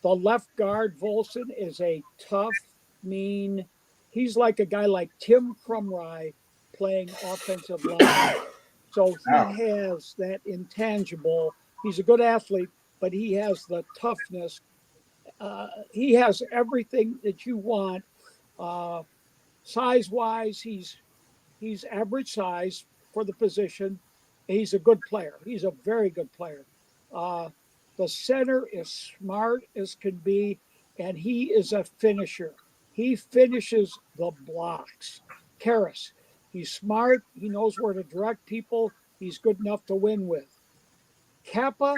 [SPEAKER 5] The left guard, Volson, is a tough, mean. He's like a guy like Tim Crumry playing offensive line. So he has that intangible. He's a good athlete, but he has the toughness. He has everything that you want. Size-wise, he's average size for the position. He's a good player. He's a very good player. The center is smart as can be, and he is a finisher. He finishes the blocks. Karras, he's smart. He knows where to direct people. He's good enough to win with. Kappa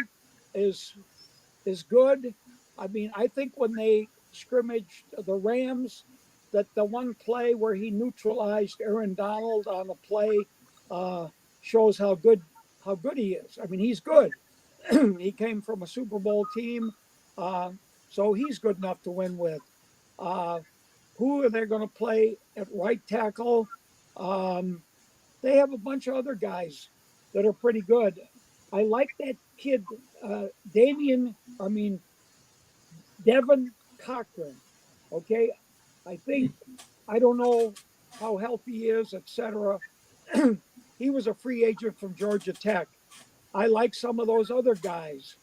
[SPEAKER 5] is good. I mean, I think when they scrimmaged the Rams, that the one play where he neutralized Aaron Donald on a play shows how good he is. I mean, he's good. He came from a Super Bowl team, so he's good enough to win with. Who are they going to play at right tackle? They have a bunch of other guys that are pretty good. I like that kid, Devin Cochran. Okay, I don't know how healthy he is, etc. He was a free agent from Georgia Tech. I like some of those other guys,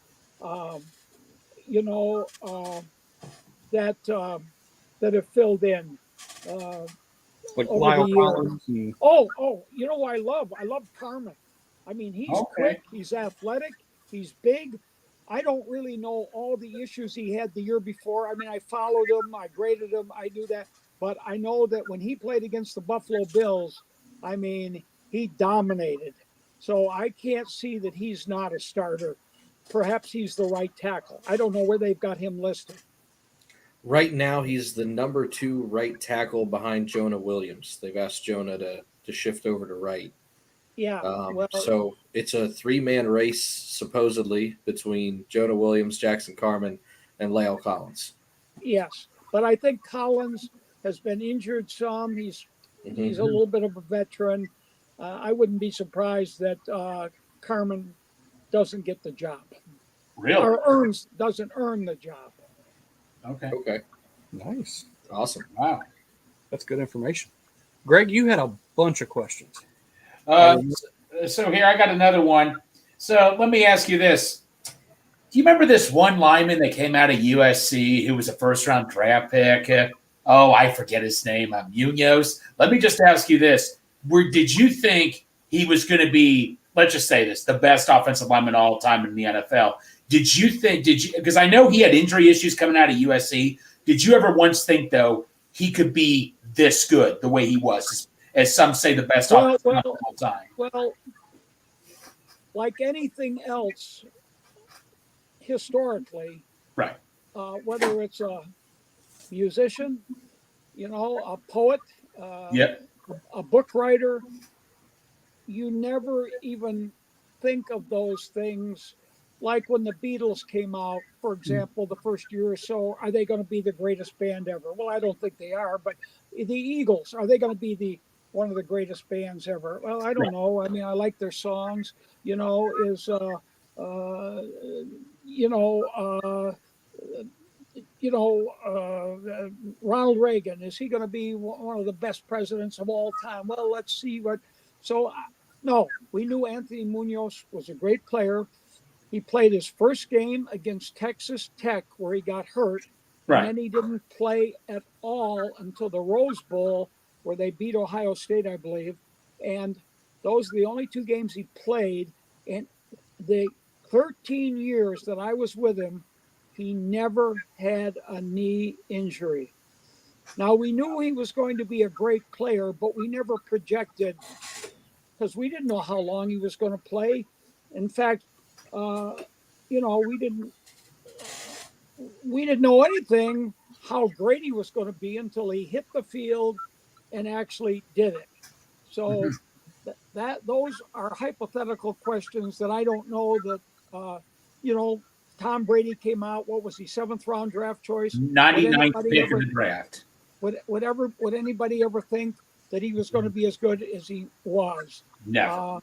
[SPEAKER 5] you know, that have filled in
[SPEAKER 6] Like
[SPEAKER 5] over
[SPEAKER 6] Lyle
[SPEAKER 5] the years.
[SPEAKER 6] Collins and
[SPEAKER 5] You know what I love? I love Carmen. I mean, he's
[SPEAKER 8] Okay.
[SPEAKER 5] quick, he's athletic, he's big. I don't really know all the issues he had the year before. I mean, I followed him, I graded him, I knew that. But I know that when he played against the Buffalo Bills, I mean, he dominated. So I can't see that he's not a starter. Perhaps he's the right tackle. I don't know where they've got him listed.
[SPEAKER 4] Right now, he's the number 2 right tackle behind Jonah Williams. They've asked Jonah to shift over to right.
[SPEAKER 5] Yeah.
[SPEAKER 4] So it's a 3-man race, supposedly, between Jonah Williams, Jackson Carman, and Lyle Collins.
[SPEAKER 5] Yes. But I think Collins has been injured some. He's a little bit of a veteran. I wouldn't be surprised that Carmen doesn't get the job.
[SPEAKER 8] Really?
[SPEAKER 5] Or doesn't earn the job.
[SPEAKER 8] Okay.
[SPEAKER 6] nice.
[SPEAKER 4] Awesome.
[SPEAKER 8] Wow.
[SPEAKER 6] That's good information. Greg, you had a bunch of questions.
[SPEAKER 8] So here I got another one. So let me ask you this: do you remember this one lineman that came out of USC who was a first-round draft pick? I forget his name. Munoz. Let me just ask you this: did you think he was going to be, let's just say this, the best offensive lineman all time in the NFL? Did you, because I know he had injury issues coming out of USC. Did you ever once think, though, he could be this good the way he was, as some say the best offensive lineman of all time?
[SPEAKER 5] Well, like anything else, historically,
[SPEAKER 8] Right.
[SPEAKER 5] Whether it's a musician, a poet,
[SPEAKER 8] Yep.
[SPEAKER 5] a book writer, you never even think of those things. Like when the Beatles came out, for example, the first year or so, are they going to be the greatest band ever? Well, I don't think they are, but the Eagles, are they going to be one of the greatest bands ever? Well, I don't know. I mean, I like their songs. Ronald Reagan, is he going to be one of the best presidents of all time? Well, let's see what. So, no, we knew Anthony Munoz was a great player. He played his first game against Texas Tech where he got hurt.
[SPEAKER 8] Right.
[SPEAKER 5] And then he didn't play at all until the Rose Bowl where they beat Ohio State, I believe. And those are the only 2 games he played. And the 13 years that I was with him, he never had a knee injury. Now, we knew he was going to be a great player, but we never projected, because we didn't know how long he was going to play. In fact, we didn't know anything how great he was going to be until he hit the field and actually did it. So those are hypothetical questions that I don't know that, Tom Brady came out, what was he, 7th round draft choice?
[SPEAKER 8] 99th pick in the draft.
[SPEAKER 5] Would anybody ever think that he was going to be as good as he was?
[SPEAKER 8] Never.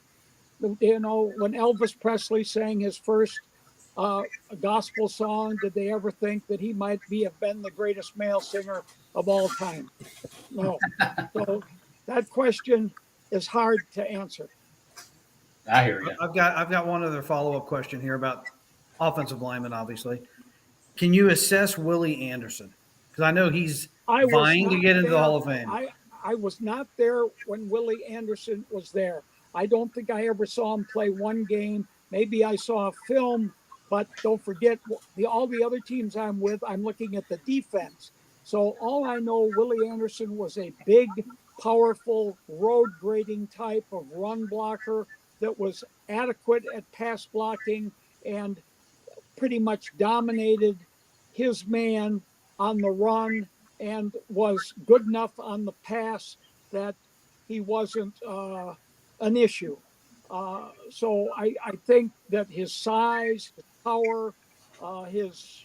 [SPEAKER 5] When Elvis Presley sang his first gospel song, did they ever think that he might have been the greatest male singer of all time? No. So that question is hard to answer.
[SPEAKER 8] I hear you.
[SPEAKER 7] I've got one other follow-up question here about offensive lineman, obviously. Can you assess Willie Anderson? Because I know he's vying to get into the Hall of Fame.
[SPEAKER 5] I was not there when Willie Anderson was there. I don't think I ever saw him play one game. Maybe I saw a film, but don't forget all the other teams I'm with, I'm looking at the defense. So all I know, Willie Anderson was a big, powerful, road grading type of run blocker that was adequate at pass blocking and pretty much dominated his man on the run and was good enough on the pass that he wasn't an issue. So I think that his size, his power, his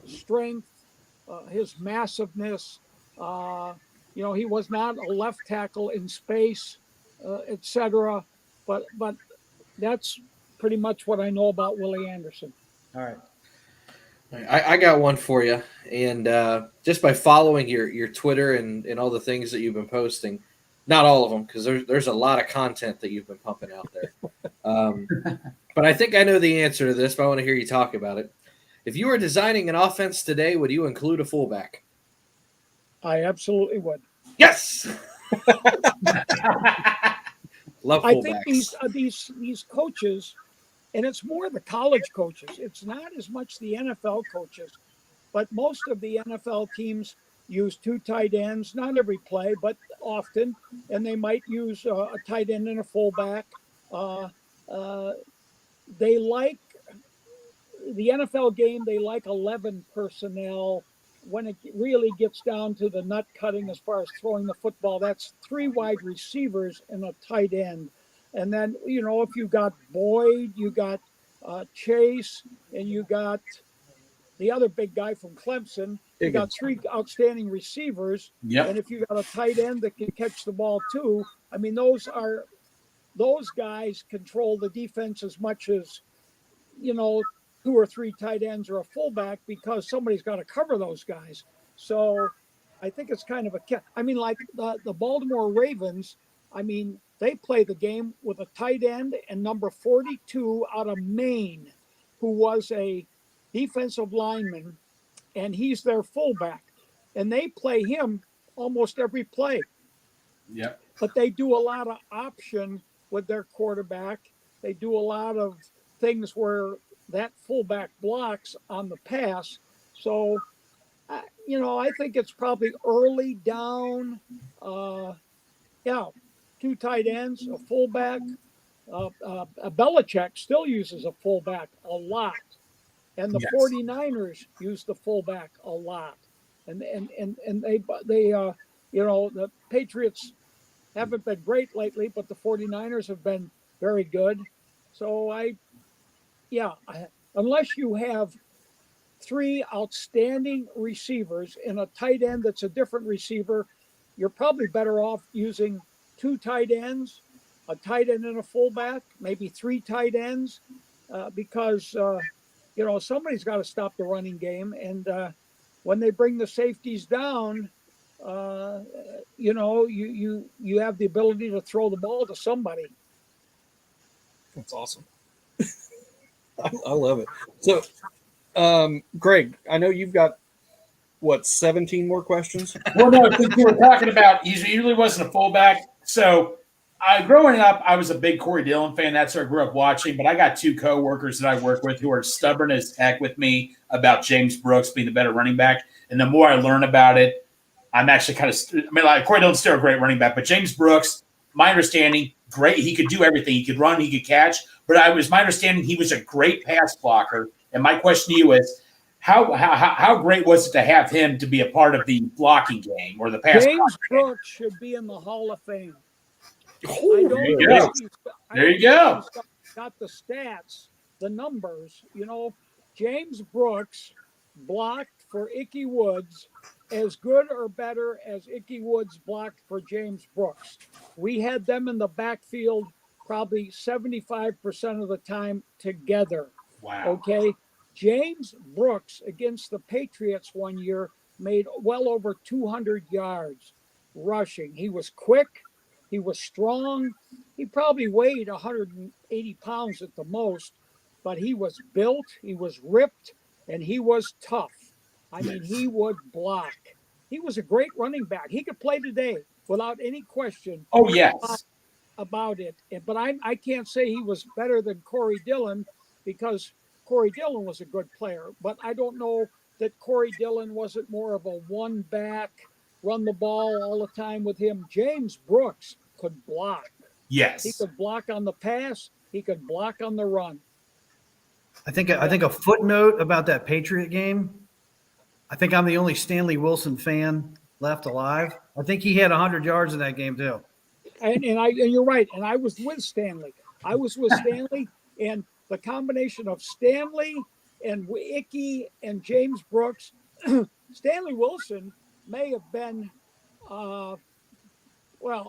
[SPEAKER 5] strength, his massiveness, uh, he was not a left tackle in space, etc. But that's pretty much what I know about Willie Anderson.
[SPEAKER 7] All right.
[SPEAKER 4] I got one for you, and just by following your Twitter and all the things that you've been posting, not all of them because there's a lot of content that you've been pumping out there. But I think I know the answer to this, but I want to hear you talk about it. If you were designing an offense today, would you include a fullback?
[SPEAKER 5] I absolutely would.
[SPEAKER 4] Yes. Love
[SPEAKER 5] I
[SPEAKER 4] fullbacks.
[SPEAKER 5] think these coaches, and it's more the college coaches. It's not as much the NFL coaches, but most of the NFL teams use two tight ends, not every play, but often, and they might use a tight end and a fullback. They like the NFL game. They like 11 personnel. When it really gets down to the nut cutting as far as throwing the football, that's 3 wide receivers and a tight end. And then, if you got Boyd, you got Chase, and you got the other big guy from Clemson, you got 3 outstanding receivers.
[SPEAKER 8] Yep.
[SPEAKER 5] And if you got a tight end that can catch the ball too, I mean, those guys control the defense as much as, 2 or 3 tight ends or a fullback because somebody's got to cover those guys. So I think it's kind of like the Baltimore Ravens, they play the game with a tight end and number 42 out of Maine, who was a defensive lineman, and he's their fullback. And they play him almost every play.
[SPEAKER 8] Yep.
[SPEAKER 5] But they do a lot of option with their quarterback. They do a lot of things where that fullback blocks on the pass. So, I think it's probably early down. 2 tight ends, a fullback. Belichick still uses a fullback a lot. And the 49ers use the fullback a lot. And they the Patriots haven't been great lately, but the 49ers have been very good. So unless you have 3 outstanding receivers and a tight end that's a different receiver, you're probably better off using 2 tight ends, a tight end and a fullback, maybe 3 tight ends, because somebody's got to stop the running game. And when they bring the safeties down, you have the ability to throw the ball to somebody.
[SPEAKER 6] That's awesome. I love it. So, Greg, I know you've got 17 more questions?
[SPEAKER 8] Well, no, since you were talking about he really wasn't a fullback. So, growing up, I was a big Corey Dillon fan. That's who I grew up watching. But I got 2 coworkers that I work with who are stubborn as heck with me about James Brooks being the better running back. And the more I learn about it, I'm actually Corey Dillon's still a great running back, but James Brooks, my understanding, great. He could do everything. He could run, he could catch. But my understanding he was a great pass blocker. And my question to you is, how great was it to have him to be a part of the blocking game or the pass?
[SPEAKER 5] James Brooks should be in the Hall of Fame.
[SPEAKER 8] There you go.
[SPEAKER 5] Got the stats, the numbers. James Brooks blocked for Ickey Woods as good or better as Ickey Woods blocked for James Brooks. We had them in the backfield probably 75% of the time together.
[SPEAKER 8] Wow.
[SPEAKER 5] Okay. James Brooks against the Patriots one year made well over 200 yards rushing. He was quick. He was strong. He probably weighed 180 pounds at the most, but he was built, he was ripped, and he was tough. He would block. He was a great running back. He could play today without any question.
[SPEAKER 8] Oh, yes.
[SPEAKER 5] about it. But I can't say he was better than Corey Dillon because Corey Dillon was a good player. But I don't know that Corey Dillon wasn't more of a one back, run the ball all the time with him. James Brooks could block. He
[SPEAKER 8] Yes.
[SPEAKER 5] could block on the pass. He could block on the run.
[SPEAKER 7] I think a footnote about that Patriot game. I think I'm the only Stanley Wilson fan left alive. I think he had 100 yards in that game too.
[SPEAKER 5] And you're right. And I was with Stanley. And the combination of Stanley and Icky and James Brooks, Stanley Wilson may have been, well,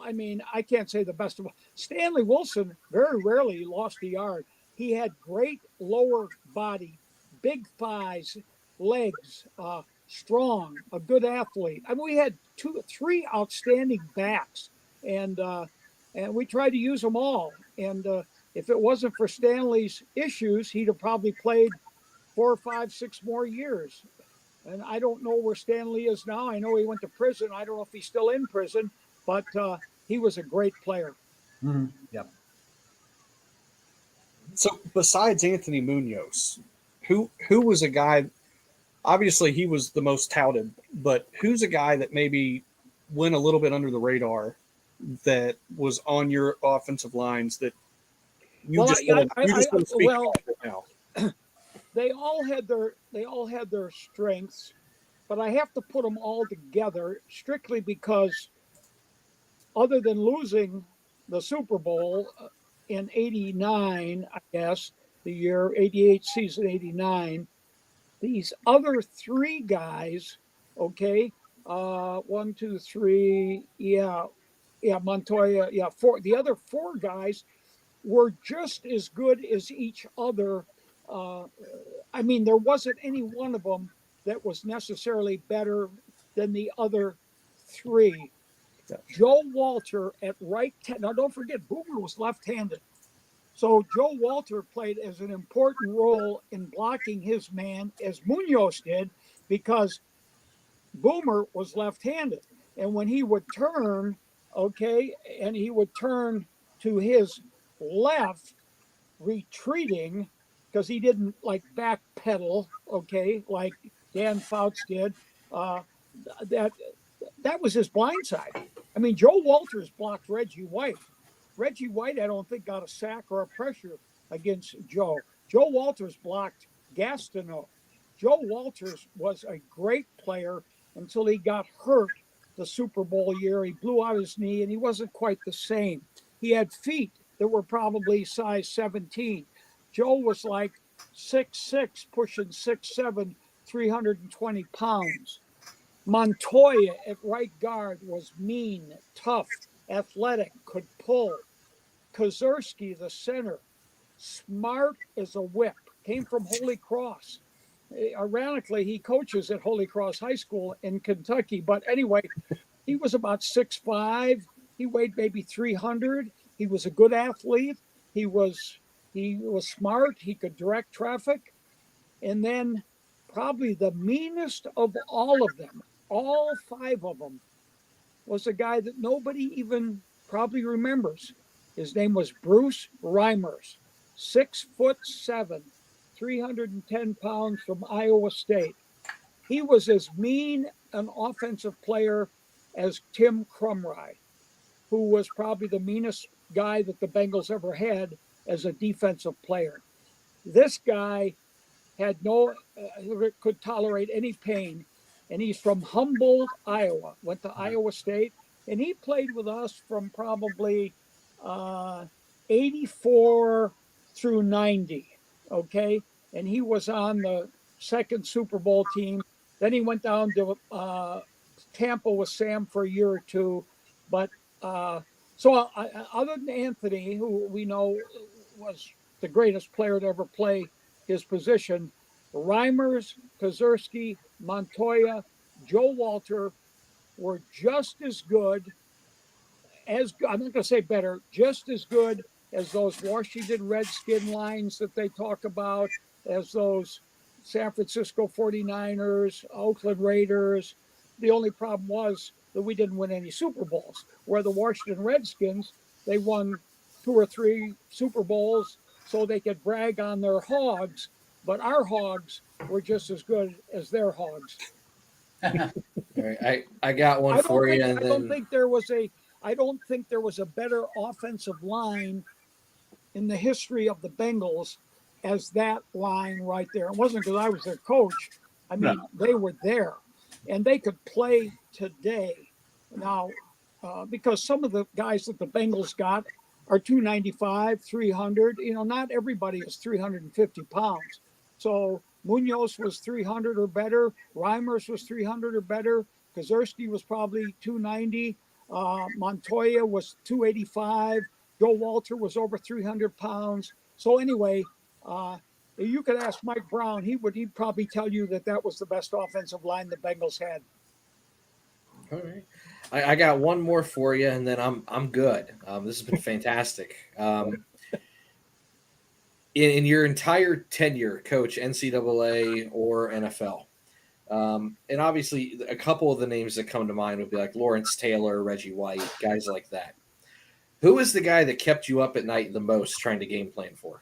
[SPEAKER 5] I mean, I can't say the best of all. Stanley Wilson very rarely lost a yard. He had great lower body, big thighs, legs, strong, a good athlete. I mean, we had three outstanding backs, and we tried to use them all. And if it wasn't for Stanley's issues, he'd have probably played 4, 5, 6 more years. And I don't know where Stanley is now. I know he went to prison. I don't know if he's still in prison, but he was a great player.
[SPEAKER 7] Mm-hmm. Yep.
[SPEAKER 6] So besides Anthony Munoz, who was a guy? Obviously, he was the most touted, but who's a guy that maybe went a little bit under the radar that was on your offensive lines that you just want to speak about it now?
[SPEAKER 5] They all had their strengths, but I have to put them all together strictly because, other than losing the Super Bowl in '89, I guess the year '88 season '89, these other three guys, okay, 1, 2, 3, Montoya, four. The other four guys were just as good as each other. I mean, there wasn't any one of them that was necessarily better than the other three. Joe Walter at right. Now, don't forget, Boomer was left-handed. So Joe Walter played as an important role in blocking his man as Munoz did because Boomer was left-handed. And when he would turn, okay, and he would turn to his left, retreating, because he didn't like backpedal, okay, like Dan Fouts did. That was his blind side. I mean, Joe Walters blocked Reggie White. Reggie White, I don't think, got a sack or a pressure against Joe. Joe Walters blocked Gastineau. Joe Walters was a great player until he got hurt the Super Bowl year. He blew out his knee, and he wasn't quite the same. He had feet that were probably size 17. Joe was like 6'6", pushing 6'7", 320 pounds. Montoya at right guard was mean, tough, athletic, could pull. Kozerski, the center, smart as a whip, came from Holy Cross. Ironically, he coaches at Holy Cross High School in Kentucky. But anyway, he was about 6'5". He weighed maybe 300. He was a good athlete. He was smart. He could direct traffic. And then probably the meanest of all of them, all 5 of them, was a guy that nobody even probably remembers. His name was Bruce Reimers, 6'7", 310 pounds, from Iowa State. He was as mean an offensive player as Tim Krumrie, who was probably the meanest guy that the Bengals ever had as a defensive player. This guy had could tolerate any pain, and he's from Humboldt, Iowa. Went to Iowa State, and he played with us from probably 84 through 90. Okay, and he was on the second Super Bowl team. Then he went down to Tampa with Sam for a year or two. But so other than Anthony, who we know was the greatest player to ever play his position, Reimers, Kozerski, Montoya, Joe Walter were just as good as, I'm not going to say better, just as good as those Washington Redskin lines that they talk about, as those San Francisco 49ers, Oakland Raiders. The only problem was that we didn't win any Super Bowls, where the Washington Redskins they won 2 or 3 Super Bowls so they could brag on their hogs, but our hogs were just as good as their hogs.
[SPEAKER 4] All right, I got one for you, and
[SPEAKER 5] I don't
[SPEAKER 4] then
[SPEAKER 5] think there was a better offensive line in the history of the Bengals as that line right there. It wasn't because I was their coach. I mean, they were there, and they could play today. Now, because some of the guys that the Bengals got are 295, 300. You know, not everybody is 350 pounds. So Munoz was 300 or better. Reimers was 300 or better. Kazerski was probably 290. Montoya was 285. Joe Walter was over 300 pounds. So anyway, you could ask Mike Brown. He'd probably tell you that was the best offensive line the Bengals had.
[SPEAKER 4] all right. I got one more for you, and then I'm good. This has been fantastic. In your entire tenure, coach, NCAA or NFL, and obviously a couple of the names that come to mind would be like Lawrence Taylor, Reggie White, guys like that. Who is the guy that kept you up at night the most trying to game plan for?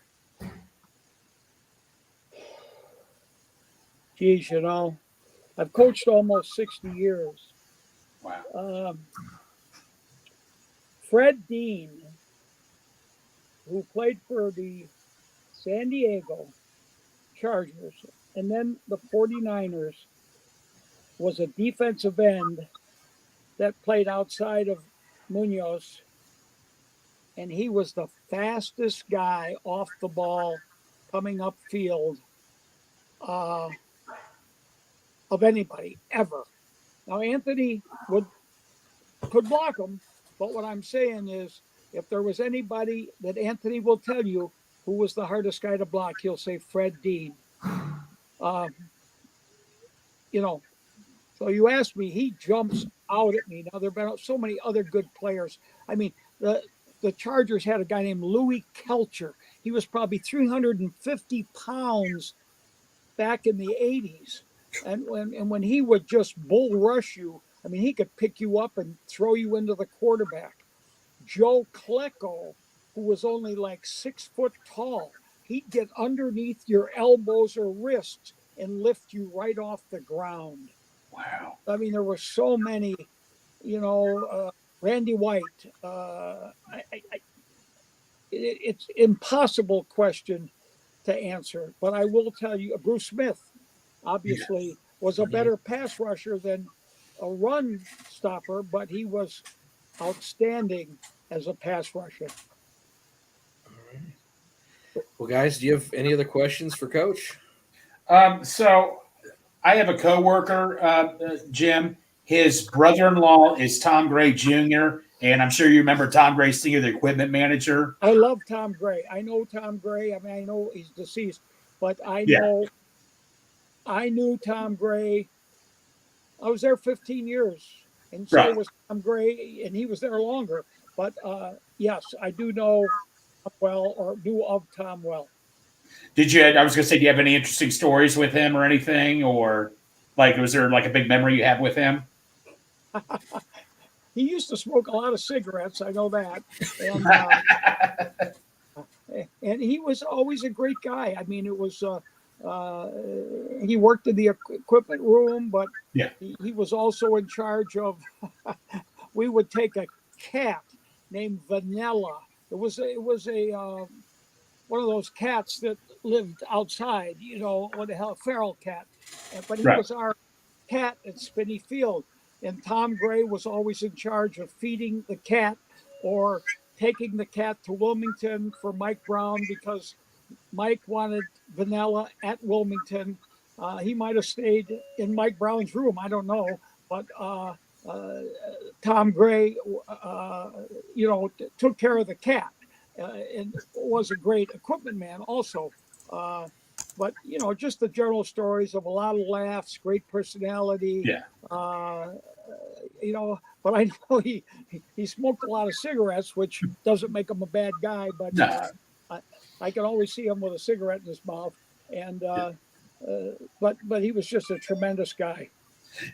[SPEAKER 5] Geez, I've coached almost 60 years.
[SPEAKER 8] Wow.
[SPEAKER 5] Fred Dean, who played for the San Diego Chargers and then the 49ers, was a defensive end that played outside of Munoz, and he was the fastest guy off the ball coming upfield of anybody ever. Now, Anthony could block him, but what I'm saying is if there was anybody that Anthony will tell you who was the hardest guy to block, he'll say Fred Dean. So you asked me, he jumps out at me. Now, there have been so many other good players. I mean, the Chargers had a guy named Louis Kelcher. He was probably 350 pounds back in the 80s. And when he would just bull rush you, I mean, he could pick you up and throw you into the quarterback. Joe Klecko, who was only like 6 foot tall, he'd get underneath your elbows or wrists and lift you right off the ground.
[SPEAKER 8] Wow.
[SPEAKER 5] I mean, there were so many, Randy White. It's impossible question to answer, but I will tell you, Bruce Smith, obviously, was a better pass rusher than a run stopper, but he was outstanding as a pass rusher.
[SPEAKER 4] Well, guys, do you have any other questions for Coach?
[SPEAKER 8] So I have a coworker, Jim. His brother-in-law is Tom Gray Jr., and I'm sure you remember Tom Gray Sr., the equipment manager.
[SPEAKER 5] I love Tom Gray. I know Tom Gray. I mean, I know he's deceased, but I knew Tom Gray. I was there 15 years, and so was Tom Gray, and he was there longer. But yes, I do know well, or knew of Tom well.
[SPEAKER 8] Did you? I was going to say, do you have any interesting stories with him or anything, or was there like a big memory you have with him?
[SPEAKER 5] He used to smoke a lot of cigarettes. I know that, and he was always a great guy. I mean, it was he worked in the equipment room, but he was also in charge of. We would take a cat named Vanilla. It was a one of those cats that lived outside, what the hell, feral cat. But he was our cat at Spinney Field. And Tom Gray was always in charge of feeding the cat or taking the cat to Wilmington for Mike Brown because Mike wanted Vanilla at Wilmington. He might have stayed in Mike Brown's room. I don't know. But Tom Gray, took care of the cat. And was a great equipment man also. But, just the general stories of a lot of laughs, great personality.
[SPEAKER 8] Yeah.
[SPEAKER 5] But I know he smoked a lot of cigarettes, which doesn't make him a bad guy. But I can always see him with a cigarette in his mouth. And but he was just a tremendous guy.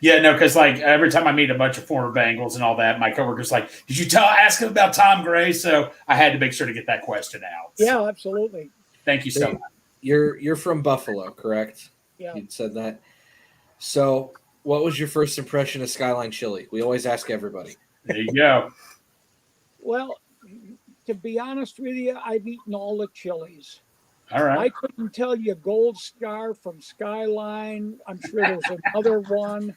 [SPEAKER 8] Yeah, no, because like every time I meet a bunch of former Bengals and all that, my coworker's like, "Did you ask him about Tom Gray?" So I had to make sure to get that question out. So,
[SPEAKER 5] Yeah, absolutely.
[SPEAKER 8] thank you so much.
[SPEAKER 4] You're from Buffalo, correct?
[SPEAKER 5] Yeah.
[SPEAKER 4] You said that. So, what was your first impression of Skyline Chili? We always ask everybody.
[SPEAKER 8] There you go.
[SPEAKER 5] Well, to be honest with you, I've eaten all the chilies.
[SPEAKER 8] All right.
[SPEAKER 5] I couldn't tell you Gold Star from Skyline. I'm sure there's another one.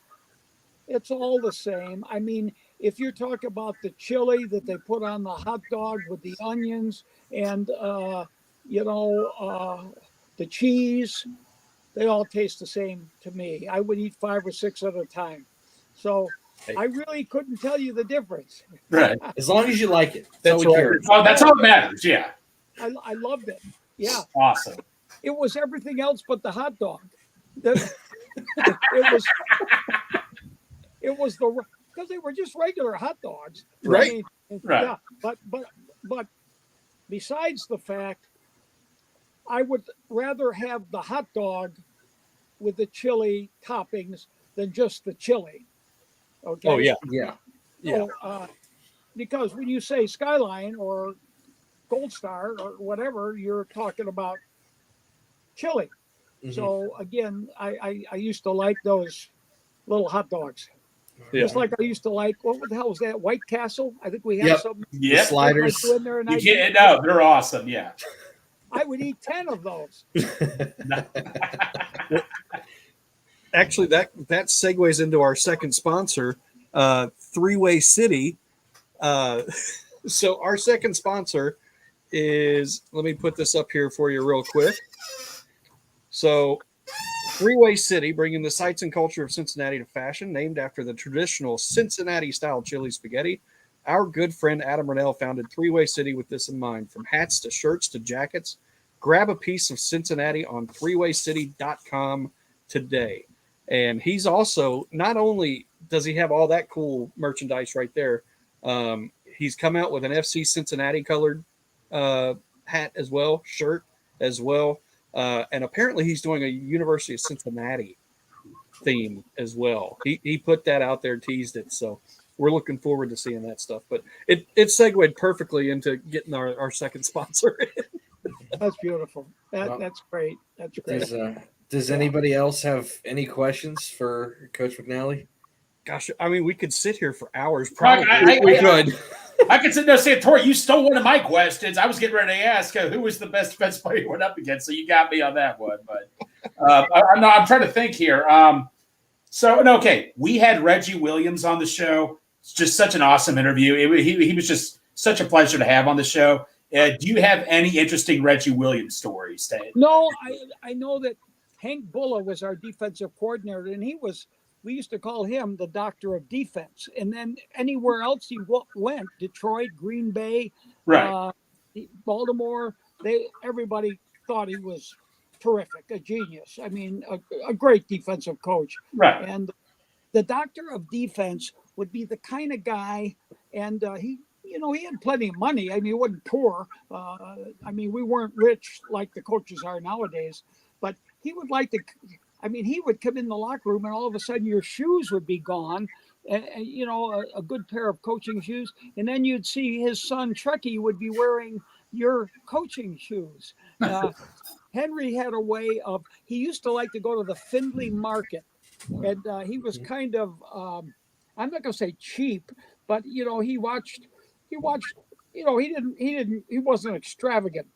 [SPEAKER 5] It's all the same. I mean, if you talk about the chili that they put on the hot dog with the onions and the cheese, they all taste the same to me. I would eat 5 or 6 at a time. So I really couldn't tell you the difference.
[SPEAKER 8] Right.
[SPEAKER 4] As long as you like it.
[SPEAKER 6] That's
[SPEAKER 4] all we
[SPEAKER 6] right.
[SPEAKER 4] care about.
[SPEAKER 8] Oh, that's all that matters. Yeah.
[SPEAKER 5] I loved it. Yeah.
[SPEAKER 8] Awesome.
[SPEAKER 5] It was everything else but the hot dog. It was because they were just regular hot dogs.
[SPEAKER 8] Right.
[SPEAKER 5] I mean,
[SPEAKER 8] Right.
[SPEAKER 5] Yeah. But besides the fact, I would rather have the hot dog with the chili toppings than just the chili. Okay.
[SPEAKER 6] Oh, yeah.
[SPEAKER 4] Yeah.
[SPEAKER 6] Yeah.
[SPEAKER 5] So, because when you say Skyline or Gold Star or whatever, you're talking about chili.
[SPEAKER 4] Mhm.
[SPEAKER 5] So again, I used to like those little hot dogs.
[SPEAKER 6] Yeah.
[SPEAKER 5] Just like I used to like, what the hell was that? White Castle? I think we had
[SPEAKER 4] Yep.
[SPEAKER 5] some.
[SPEAKER 8] Yeah.
[SPEAKER 4] Sliders.
[SPEAKER 5] In there and
[SPEAKER 8] You can't. No, they're awesome. Yeah.
[SPEAKER 5] I would eat 10 of those.
[SPEAKER 6] Actually, that segues into our second sponsor, Three-Way City. So our second sponsor is, let me put this up here for you real quick. So Three-Way City, bringing the sights and culture of Cincinnati to fashion, named after the traditional Cincinnati-style chili spaghetti. Our good friend Adam Rennell founded Three-Way City with this in mind. From hats to shirts to jackets, grab a piece of Cincinnati on threewaycity.com today. And he's also, not only does he have all that cool merchandise right there, he's come out with an FC Cincinnati colored hat as well, shirt as well. And apparently he's doing a University of Cincinnati theme as well. He put that out there, teased it. So we're looking forward to seeing that stuff. But it segued perfectly into getting our second sponsor.
[SPEAKER 5] That's beautiful.
[SPEAKER 4] Well,
[SPEAKER 5] That's great. That's great.
[SPEAKER 4] Does anybody else have any questions for Coach McNally?
[SPEAKER 6] Gosh, I mean, we could sit here for hours.
[SPEAKER 8] Probably.
[SPEAKER 6] Probably.
[SPEAKER 4] We could.
[SPEAKER 8] I could sit there and say, Tori, you stole one of my questions. I was getting ready to ask who was the best defense player you went up against. So you got me on that one. But I'm trying to think here. Okay, we had Reggie Williams on the show. It's just such an awesome interview. He was just such a pleasure to have on the show. Do you have any interesting Reggie Williams stories, Dave?
[SPEAKER 5] No, I know that Hank Bulla was our defensive coordinator, and we used to call him the doctor of defense. And then anywhere else he went, Detroit, Green Bay,
[SPEAKER 8] Right.
[SPEAKER 5] Baltimore, everybody thought he was terrific, a genius. I mean, a great defensive coach.
[SPEAKER 8] Right.
[SPEAKER 5] And the doctor of defense would be the kind of guy, and he had plenty of money. I mean, he wasn't poor. We weren't rich like the coaches are nowadays, but he would he would come in the locker room and all of a sudden your shoes would be gone, and a good pair of coaching shoes. And then you'd see his son, Trekkie, would be wearing your coaching shoes. Henry had a way he used to like to go to the Findlay market, and he was kind of, I'm not going to say cheap, but, he wasn't extravagant.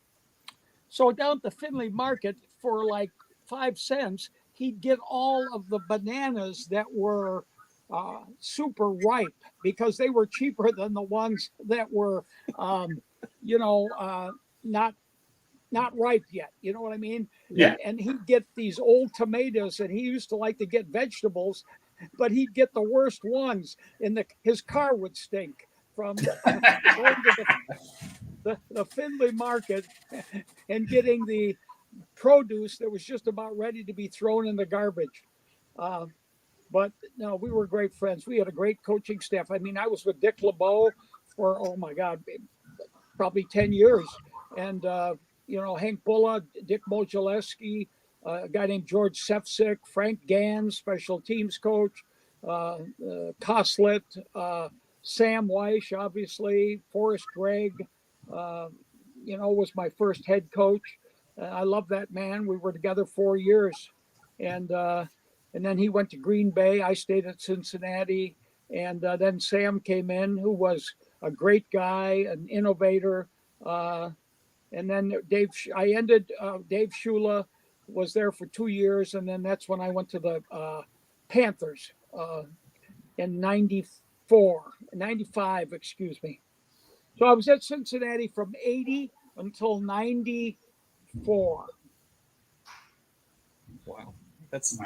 [SPEAKER 5] So down at the Findlay market for like 5 cents, he'd get all of the bananas that were super ripe because they were cheaper than the ones that were, not ripe yet. You know what I mean?
[SPEAKER 8] Yeah.
[SPEAKER 5] And he'd get these old tomatoes, and he used to like to get vegetables, but he'd get the worst ones, and his car would stink from going to the Findlay market and getting the produce that was just about ready to be thrown in the garbage. But no, we were great friends. We had a great coaching staff. I mean, I was with Dick LeBeau for, oh my God, probably 10 years. And, Hank Bulla, Dick Mogileski, a guy named George Sefcik, Frank Gans, special teams coach, Coslet, Sam Weish, obviously, Forrest Gregg, was my first head coach. I love that man. We were together 4 years, and then he went to Green Bay. I stayed at Cincinnati, and then Sam came in, who was a great guy, an innovator. And then Dave Shula was there for 2 years, and then that's when I went to the Panthers in 95, excuse me. So I was at Cincinnati from 80 until 94.
[SPEAKER 6] Wow. That's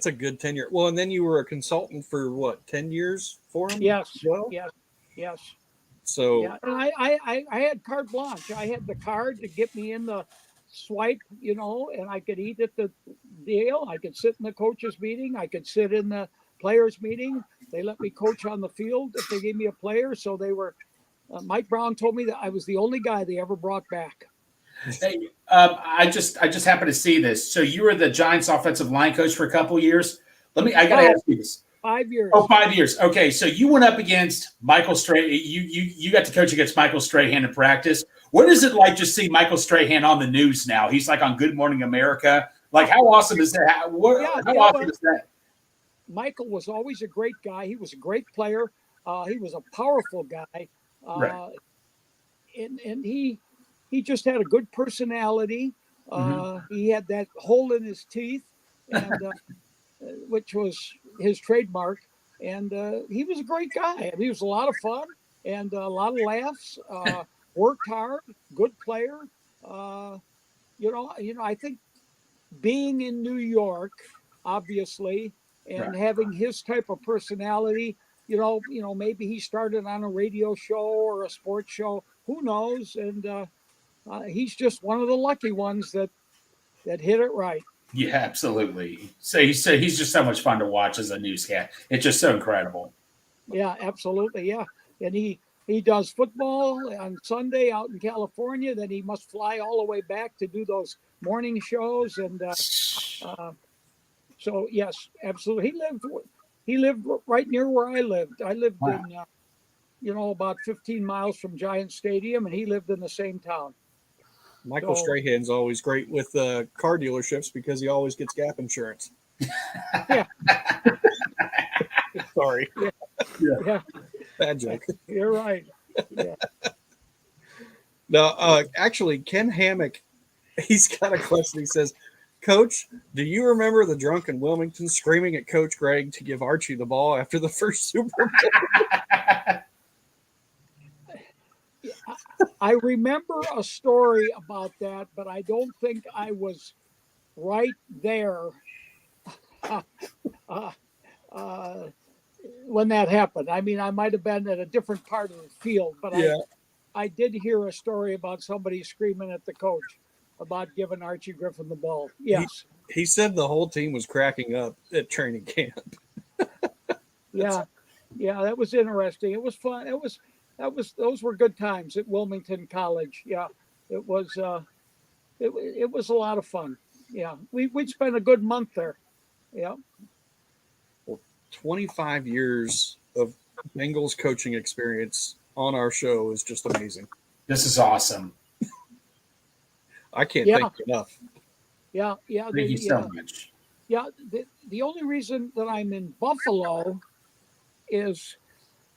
[SPEAKER 6] a good tenure. Well, and then you were a consultant for what, 10 years for him?
[SPEAKER 5] Yes.
[SPEAKER 6] Well,
[SPEAKER 5] Yes.
[SPEAKER 6] so
[SPEAKER 5] Yeah, and I had carte blanche. I had the card to get me in the swipe, and I could eat at the deal. I could sit in the coaches meeting. I could sit in the players meeting. They let me coach on the field if they gave me a player. So they were. Mike Brown told me that I was the only guy they ever brought back.
[SPEAKER 8] Hey, I just happened to see this. So you were the Giants offensive line coach for a couple of years. I got to ask you this.
[SPEAKER 5] 5 years.
[SPEAKER 8] Oh, 5 years. Okay, so you went up against Michael Strahan. You got to coach against Michael Strahan in practice. What is it like to see Michael Strahan on the news now? He's like on Good Morning America. Like, how awesome is that? How awesome is that?
[SPEAKER 5] Michael was always a great guy. He was a great player. He was a powerful guy.
[SPEAKER 8] Right.
[SPEAKER 5] And he just had a good personality. He had that hole in his teeth, and which was his trademark. And he was a great guy. I mean, he was a lot of fun and a lot of laughs. Worked hard, good player. I think being in New York, obviously, and having his type of personality, maybe he started on a radio show or a sports show. Who knows? And he's just one of the lucky ones that hit it right.
[SPEAKER 8] Yeah, absolutely. So he's just so much fun to watch as a newscast. It's just so incredible.
[SPEAKER 5] Yeah, absolutely. Yeah, and he does football on Sunday out in California. Then he must fly all the way back to do those morning shows. And so yes, absolutely. He lived right near where I lived. I lived in about 15 miles from Giant Stadium, and he lived in the same town.
[SPEAKER 6] Michael Strahan's always great with car dealerships because he always gets gap insurance.
[SPEAKER 5] Yeah.
[SPEAKER 6] Sorry.
[SPEAKER 5] Yeah.
[SPEAKER 6] Bad joke.
[SPEAKER 5] You're right. Yeah.
[SPEAKER 6] No, actually, Ken Hammock, he's got a question. He says, Coach, do you remember the drunk in Wilmington screaming at Coach Gregg to give Archie the ball after the first Super Bowl?
[SPEAKER 5] I remember a story about that, but I don't think I was right there when that happened. I mean, I might have been at a different part of the field, but I did hear a story about somebody screaming at the coach about giving Archie Griffin the ball. Yes.
[SPEAKER 6] He said the whole team was cracking up at training camp.
[SPEAKER 5] Yeah, that was interesting. It was fun. Those were good times at Wilmington College. Yeah, it was a lot of fun. Yeah, we'd spent a good month there. Yeah.
[SPEAKER 6] Well, 25 years of Bengals coaching experience on our show is just amazing.
[SPEAKER 8] This is awesome.
[SPEAKER 6] I can't thank you enough.
[SPEAKER 5] Yeah.
[SPEAKER 8] Thank you so much.
[SPEAKER 5] Yeah, the only reason that I'm in Buffalo is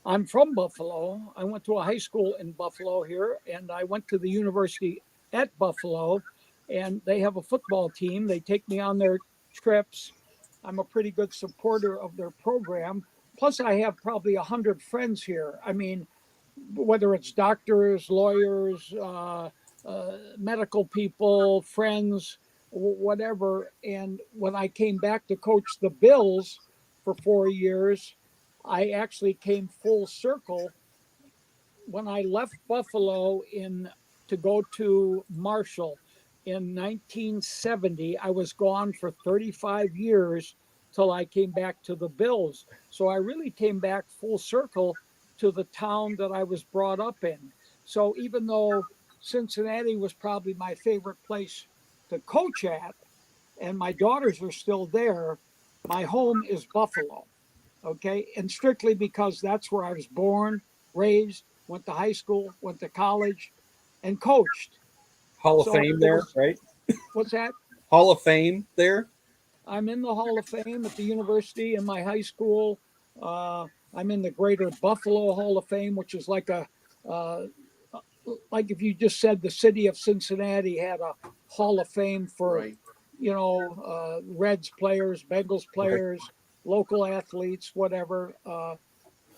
[SPEAKER 5] I'm from Buffalo. I went to a high school in Buffalo here, and I went to the university at Buffalo, and they have a football team. They take me on their trips. I'm a pretty good supporter of their program. Plus, I have probably 100 friends here. I mean, whether it's doctors, lawyers, medical people, friends, whatever. And when I came back to coach the Bills for 4 years, I actually came full circle when I left Buffalo to go to Marshall in 1970. I was gone for 35 years till I came back to the Bills. So I really came back full circle to the town that I was brought up in. So even though Cincinnati was probably my favorite place to coach at, and my daughters are still there, my home is Buffalo. Okay. And strictly because that's where I was born, raised, went to high school, went to college, and coached.
[SPEAKER 6] Hall of
[SPEAKER 5] So
[SPEAKER 6] Fame there, right?
[SPEAKER 5] what's that?
[SPEAKER 6] Hall of Fame there.
[SPEAKER 5] I'm in the Hall of Fame at the university in my high school. I'm in the Greater Buffalo Hall of Fame, which is like uh, like if you just said the city of Cincinnati had a Hall of Fame for,
[SPEAKER 4] Right.
[SPEAKER 5] Reds players, Bengals players, local athletes, whatever.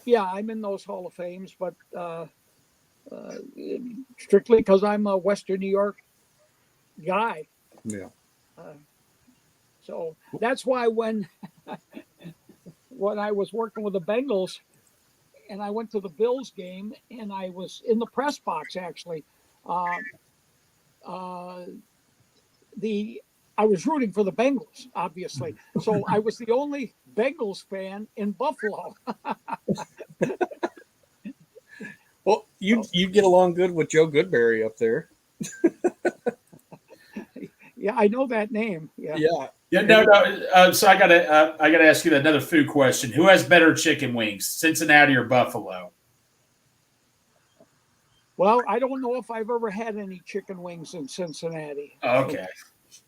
[SPEAKER 5] Yeah, I'm in those Hall of Fames, but uh, strictly because I'm a Western New York guy.
[SPEAKER 6] Yeah.
[SPEAKER 5] Uh, so that's why when I was working with the Bengals and I went to the Bills game and I was in the press box actually. Uh, uh, the I was rooting for the Bengals, obviously. So I was the only Bengals fan in Buffalo.
[SPEAKER 6] Well, you
[SPEAKER 5] So,
[SPEAKER 6] you get along good with Joe Goodberry up there.
[SPEAKER 5] yeah, I know that name. Yeah.
[SPEAKER 6] Yeah.
[SPEAKER 8] Yeah, no, no. So I gotta ask you another food question. Who has better chicken wings, Cincinnati or Buffalo?
[SPEAKER 5] Well, I don't know if I've ever had any chicken wings in Cincinnati.
[SPEAKER 8] Okay.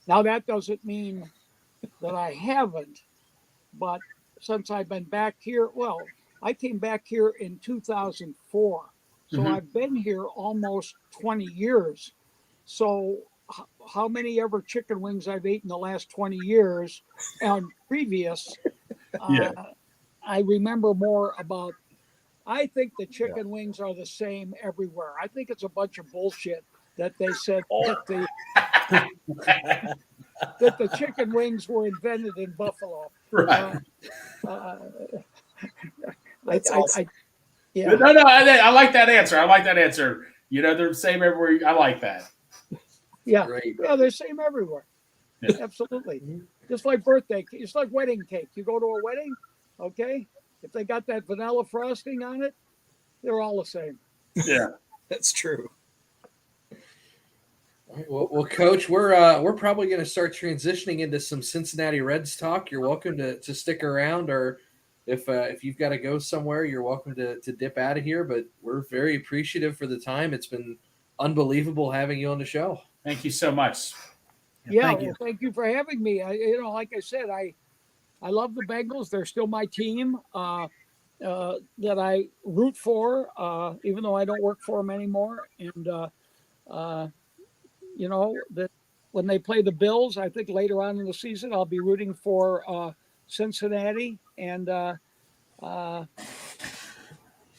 [SPEAKER 5] Now that doesn't mean that I haven't, but since I've been back here, well, I came back here in 2004. So
[SPEAKER 8] Mhm.
[SPEAKER 5] I've been here almost 20 years. So how many ever chicken wings I've eaten the last 20 years and previous,
[SPEAKER 8] Yeah.
[SPEAKER 5] I remember more about. I think the chicken wings are the same everywhere. I think it's a bunch of bullshit that they said that the chicken wings were invented in Buffalo.
[SPEAKER 8] Right.
[SPEAKER 5] Uh,
[SPEAKER 6] That's awesome.
[SPEAKER 5] yeah,
[SPEAKER 8] No, no. I like that answer. I like that answer. They're the same everywhere. I like that.
[SPEAKER 5] yeah,
[SPEAKER 4] Great.
[SPEAKER 5] yeah. They're the same everywhere.
[SPEAKER 8] Yeah.
[SPEAKER 5] Absolutely. Just like birthday, just like wedding cake. You go to a wedding, okay? If they got that vanilla frosting on it, they're all the same.
[SPEAKER 8] Yeah.
[SPEAKER 6] That's true.
[SPEAKER 4] Well, Coach, we're probably going to start transitioning into some Cincinnati Reds talk. You're welcome to stick around, or if you've got to go somewhere, you're welcome to dip out of here. But we're very appreciative for the time. It's been unbelievable having you on the show.
[SPEAKER 8] Thank you so much.
[SPEAKER 5] Yeah,
[SPEAKER 7] Thank
[SPEAKER 5] well,
[SPEAKER 7] you.
[SPEAKER 5] thank you for having me. Like I said, I love the Bengals. They're still my team that I root for, even though I don't work for them anymore. And that when they play the Bills, I think later on in the season I'll be rooting for Cincinnati. And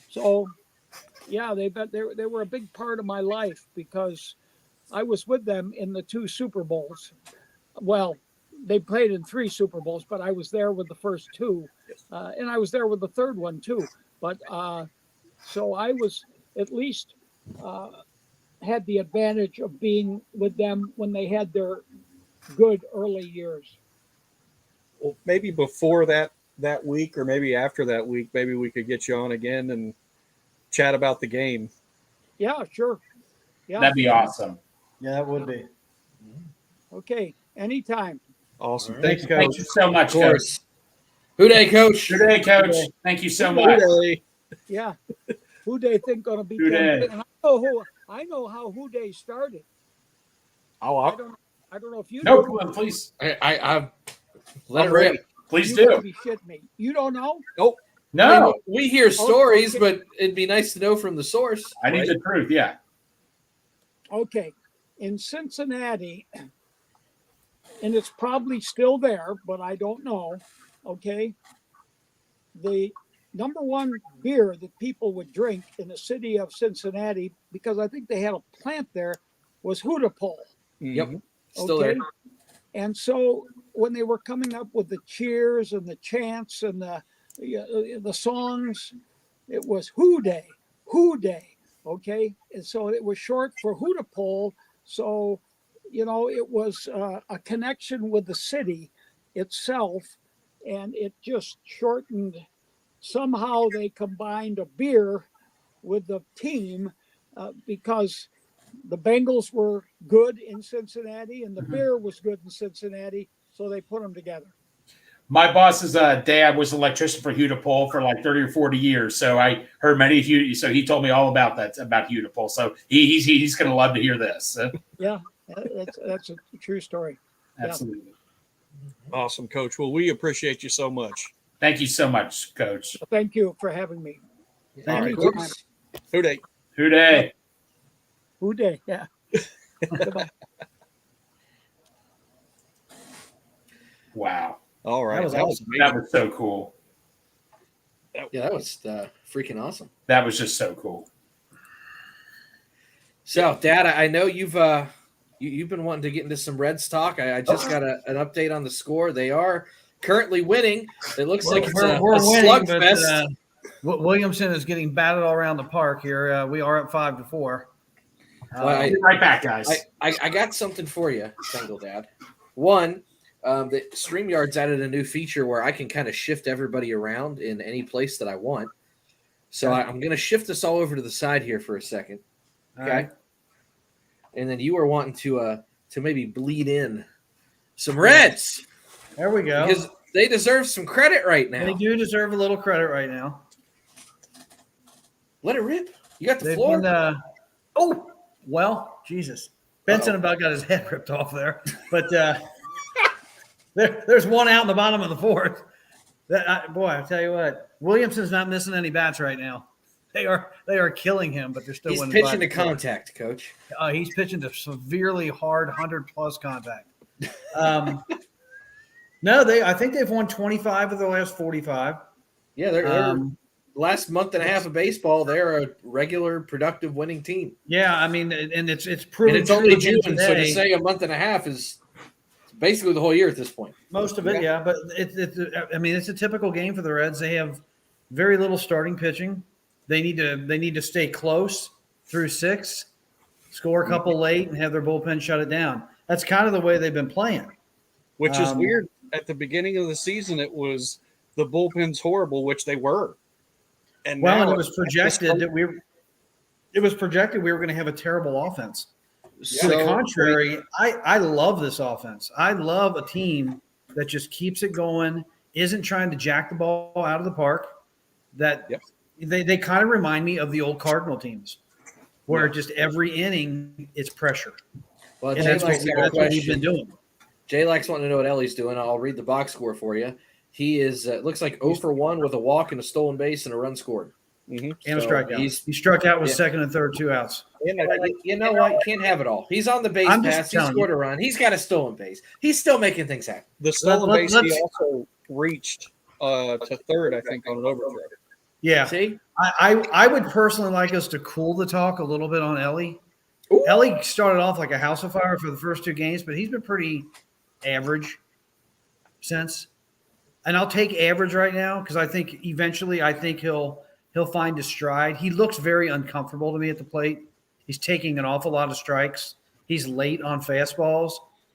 [SPEAKER 5] so, yeah, they were a big part of my life because I was with them in the two Super Bowls. Well, they played in three Super Bowls, but I was there with the first two, and I was there with the third one too. But so I was at least uh, had the advantage of being with them when they had their good early years.
[SPEAKER 6] Well, maybe before that week, or maybe after that week, maybe we could get you on again and chat about the game.
[SPEAKER 5] Yeah, sure. Yeah.
[SPEAKER 8] That'd be awesome.
[SPEAKER 7] Yeah, that would be.
[SPEAKER 5] Okay. Anytime.
[SPEAKER 6] Awesome.
[SPEAKER 4] All right.
[SPEAKER 6] Thanks,
[SPEAKER 8] Thank
[SPEAKER 6] Coach.
[SPEAKER 8] you so much,
[SPEAKER 4] Of course. Who day, Coach?
[SPEAKER 8] Good day, Coach. Thank you so
[SPEAKER 5] Good
[SPEAKER 8] much.
[SPEAKER 6] Hey.
[SPEAKER 5] Yeah. Who they think gonna beat
[SPEAKER 8] Who
[SPEAKER 5] them?
[SPEAKER 8] dey?
[SPEAKER 5] And I know how Who Day started.
[SPEAKER 6] Oh,
[SPEAKER 5] I don't know if you
[SPEAKER 8] No,
[SPEAKER 5] do.
[SPEAKER 8] please.
[SPEAKER 4] I let it
[SPEAKER 6] I'm ready.
[SPEAKER 4] rip.
[SPEAKER 8] Please
[SPEAKER 5] You gotta
[SPEAKER 8] do.
[SPEAKER 5] be shitting me. You don't know?
[SPEAKER 6] Nope.
[SPEAKER 4] I mean,
[SPEAKER 8] No,
[SPEAKER 4] we hear stories,
[SPEAKER 5] okay.
[SPEAKER 4] but it'd be nice to know from the source.
[SPEAKER 8] I need
[SPEAKER 6] Right.
[SPEAKER 8] the truth. Yeah.
[SPEAKER 5] Okay. In Cincinnati, and it's probably still there, but I don't know. Okay. The number one beer that people would drink in the city of Cincinnati, because I think they had a plant there, was Hootapole.
[SPEAKER 4] Yep.
[SPEAKER 6] Mhm.
[SPEAKER 4] Still
[SPEAKER 5] Okay.
[SPEAKER 4] there.
[SPEAKER 5] And so when they were coming up with the cheers and the chants and the songs, it was Who Day, Who Day. Okay. And so it was short for Hootapole. So, it was a connection with the city itself. And it just shortened. Somehow they combined a beer with the team because the Bengals were good in Cincinnati and the beer was good in Cincinnati. So they put them together.
[SPEAKER 8] My boss's dad was an electrician for Hudipole for like 30 or 40 years. So I heard many of you. So he told me all about that, about Hudipole. So he's going to love to hear this.
[SPEAKER 5] Yeah, that's a true story.
[SPEAKER 8] Absolutely.
[SPEAKER 6] Awesome, Coach. Well, we appreciate you so much.
[SPEAKER 8] Thank you so much, Coach.
[SPEAKER 5] Well, thank you for having me.
[SPEAKER 7] Thank
[SPEAKER 5] you.
[SPEAKER 7] you.
[SPEAKER 6] Who day?
[SPEAKER 8] Who day?
[SPEAKER 5] Who day? Yeah. Goodbye.
[SPEAKER 8] Wow.
[SPEAKER 6] All right.
[SPEAKER 7] That was awesome.
[SPEAKER 8] That was so cool.
[SPEAKER 4] Yeah, that was freaking awesome.
[SPEAKER 8] That was just so cool.
[SPEAKER 4] So, Dad, I know you've been wanting to get into some Reds talk. I just got an update on the score. They are currently winning. It looks like it's a slugfest.
[SPEAKER 7] Williamson is getting batted all around the park here. We are up 5-4.
[SPEAKER 4] Well,
[SPEAKER 8] I'll be right back, guys.
[SPEAKER 4] I got something for you, Single Dad. One, the StreamYard's added a new feature where I can kind of shift everybody around in any place that I want. So I'm going to shift this all over to the side here for a second. Okay.
[SPEAKER 7] Right.
[SPEAKER 4] And then you were wanting to maybe bleed in some Reds.
[SPEAKER 7] There we go.
[SPEAKER 4] Because they deserve some credit right now.
[SPEAKER 7] They do deserve a little credit right now.
[SPEAKER 4] Let it rip. You got the
[SPEAKER 7] They've
[SPEAKER 4] floor.
[SPEAKER 7] been, well, Jesus. Benson about got his head ripped off there. But there's one out in the bottom of the fourth. I tell you what, Williamson's not missing any bats right now. They are killing him, but they're still winning.
[SPEAKER 4] He's pitching to contact, Coach.
[SPEAKER 7] He's pitching to severely hard 100+ contact. I think they've won 25 of the last 45.
[SPEAKER 4] Yeah, they're last month and a half of baseball, they're a regular, productive, winning team.
[SPEAKER 7] Yeah, I mean, and it's proven.
[SPEAKER 4] And it's only June, so to say a month and a half is basically the whole year at this point.
[SPEAKER 7] Most of it, yeah. But it's a typical game for the Reds. They have very little starting pitching. They need to stay close through 6, score a couple late, and have their bullpen shut it down. That's kind of the way they've been playing.
[SPEAKER 6] Which is weird. At the beginning of the season, it was the bullpen's horrible, which they were. And
[SPEAKER 7] it was projected that we were going to have a terrible offense. To the contrary, I love this offense. I love a team that just keeps it going, isn't trying to jack the ball out of the park. They kind of remind me of the old Cardinal teams, where just every inning it's pressure.
[SPEAKER 4] Well,
[SPEAKER 7] and that's what we've been doing.
[SPEAKER 4] J-Lax wanting to know what Ellie's doing. I'll read the box score for you. He is looks like 0 for 1 with a walk and a stolen base and a run scored.
[SPEAKER 7] And a strikeout. He struck out with second and third 2 outs.
[SPEAKER 4] You know what? You can't have it all. He's on the base pass. He scored a run. He's got a stolen base. He's still making things happen.
[SPEAKER 6] The stolen base, he also reached to third, I think, on an overthrow.
[SPEAKER 7] Yeah.
[SPEAKER 4] See?
[SPEAKER 7] I would personally like us to cool the talk a little bit on Ellie.
[SPEAKER 4] Ooh.
[SPEAKER 7] Ellie started off like a house of fire for the first 2 games, but he's been pretty average since. And I'll take average right now because I think eventually he'll find his stride. He looks very uncomfortable to me at the plate. He's taking an awful lot of strikes. He's late on fastballs.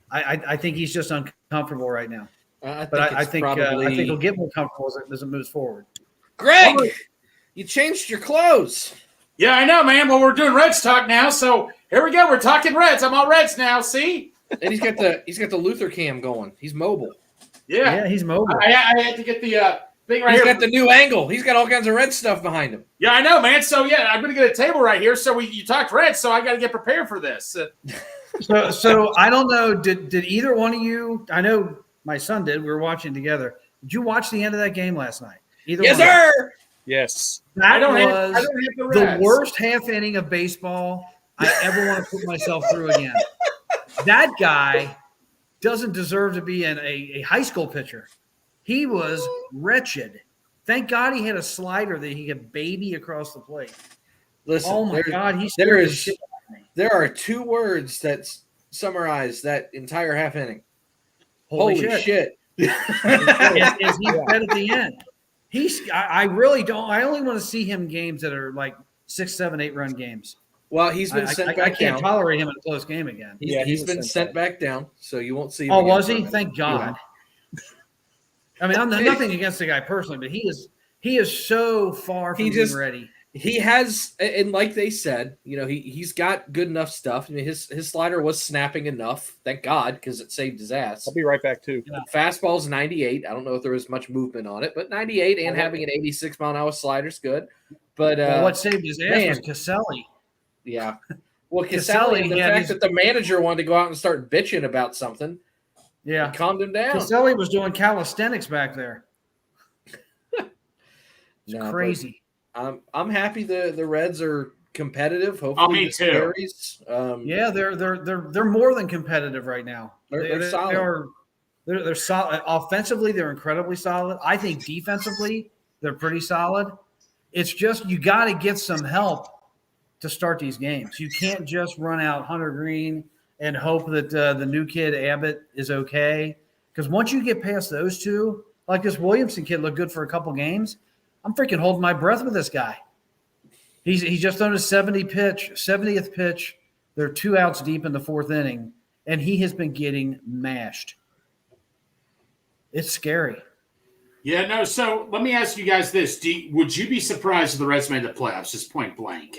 [SPEAKER 7] I think he's just uncomfortable right now. I think he'll get more comfortable as it moves forward.
[SPEAKER 4] Greg, you changed your clothes.
[SPEAKER 8] Yeah, I know, man. Well, we're doing Reds talk now, so here we go. We're talking Reds. I'm all Reds now. See?
[SPEAKER 4] And he's got the Luther cam going. He's mobile.
[SPEAKER 7] Yeah, he's mobile.
[SPEAKER 8] I had to get the thing right
[SPEAKER 4] He's
[SPEAKER 8] here.
[SPEAKER 4] got the new angle. He's got all kinds of red stuff behind him.
[SPEAKER 8] Yeah, I know, man. So yeah, I'm gonna get a table right here. So you talked Reds, so I got to get prepared for this.
[SPEAKER 7] So I don't know. Did either one of you? I know my son did. We were watching together. Did you watch the end of that game last night?
[SPEAKER 4] Yes, sir.
[SPEAKER 6] Yes.
[SPEAKER 7] That was
[SPEAKER 8] the
[SPEAKER 7] worst half inning of baseball I ever want to put myself through again. That guy doesn't deserve to be a high school pitcher. He was wretched. Thank God he had a slider that he could baby across the plate.
[SPEAKER 4] Listen,
[SPEAKER 7] oh my God,
[SPEAKER 4] there are 2 words that summarize that entire half inning.
[SPEAKER 7] Holy
[SPEAKER 4] shit.
[SPEAKER 7] As he said at the end. I really don't. I only want to see him games that are like 6, 7, 8 run games.
[SPEAKER 4] Well, he's been sent back down.
[SPEAKER 7] I can't tolerate him in a close game again.
[SPEAKER 4] He's been sent back down, so you won't see him.
[SPEAKER 7] Oh, was he? Thank God. Yeah. I mean, I'm nothing against the guy personally, but he is so far from being ready.
[SPEAKER 4] He has, and like they said, he's got good enough stuff. I mean, his slider was snapping enough, thank God, because it saved his ass.
[SPEAKER 6] I'll be right back too.
[SPEAKER 4] Fastball's 98. I don't know if there was much movement on it, but 98 and having an 86 mile an hour slider is good. But
[SPEAKER 7] what saved his ass was Caselli.
[SPEAKER 4] Yeah. Well, Caselli, and the fact that the manager wanted to go out and start bitching about something, calmed him down.
[SPEAKER 7] Caselli was doing calisthenics back there. It's crazy.
[SPEAKER 4] I'm happy the Reds are competitive. Hopefully,
[SPEAKER 8] me too.
[SPEAKER 4] Carries,
[SPEAKER 7] they're more than competitive right now.
[SPEAKER 4] They're solid.
[SPEAKER 7] They're solid. Offensively, they're incredibly solid. I think defensively, they're pretty solid. It's just you got to get some help to start these games. You can't just run out Hunter Green and hope that the new kid Abbott is okay. Because once you get past those two, like this Williamson kid looked good for a couple games. I'm freaking holding my breath with this guy. He's just on his 70th pitch. They're 2 outs deep in the 4th inning, and he has been getting mashed. It's scary.
[SPEAKER 8] Yeah, no. So let me ask you guys this: would you be surprised if the Reds made the playoffs? Just point blank.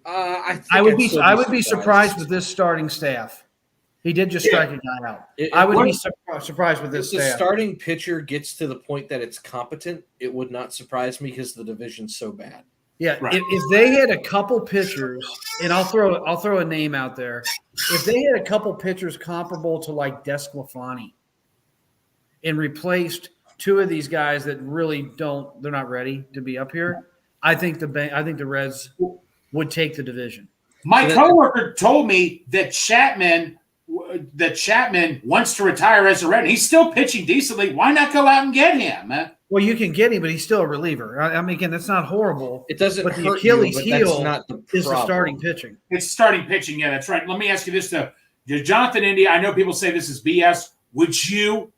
[SPEAKER 7] I would be surprised with this starting staff. He did just strike a guy out. I would be surprised with this
[SPEAKER 4] staff.
[SPEAKER 7] If
[SPEAKER 4] the starting pitcher gets to the point that it's competent, it would not surprise me because the division's so bad.
[SPEAKER 7] Yeah, right. If they had a couple pitchers, and I'll throw a name out there. If they had a couple pitchers comparable to like Desclafani and replaced 2 of these guys that really they're not ready to be up here, I think the Reds would take the division.
[SPEAKER 8] My coworker told me that Chapman wants to retire as a Red. He's still pitching decently. Why not go out and get him?
[SPEAKER 7] Well, you can get him, but he's still a reliever. I mean, again, that's not horrible.
[SPEAKER 4] It doesn't
[SPEAKER 7] but
[SPEAKER 4] hurt
[SPEAKER 7] the Achilles
[SPEAKER 4] you, but
[SPEAKER 7] heel
[SPEAKER 4] that's not
[SPEAKER 7] is the starting pitching.
[SPEAKER 8] It's starting pitching. Yeah, that's right. Let me ask you this, though. Jonathan India, I know people say this is BS. Would you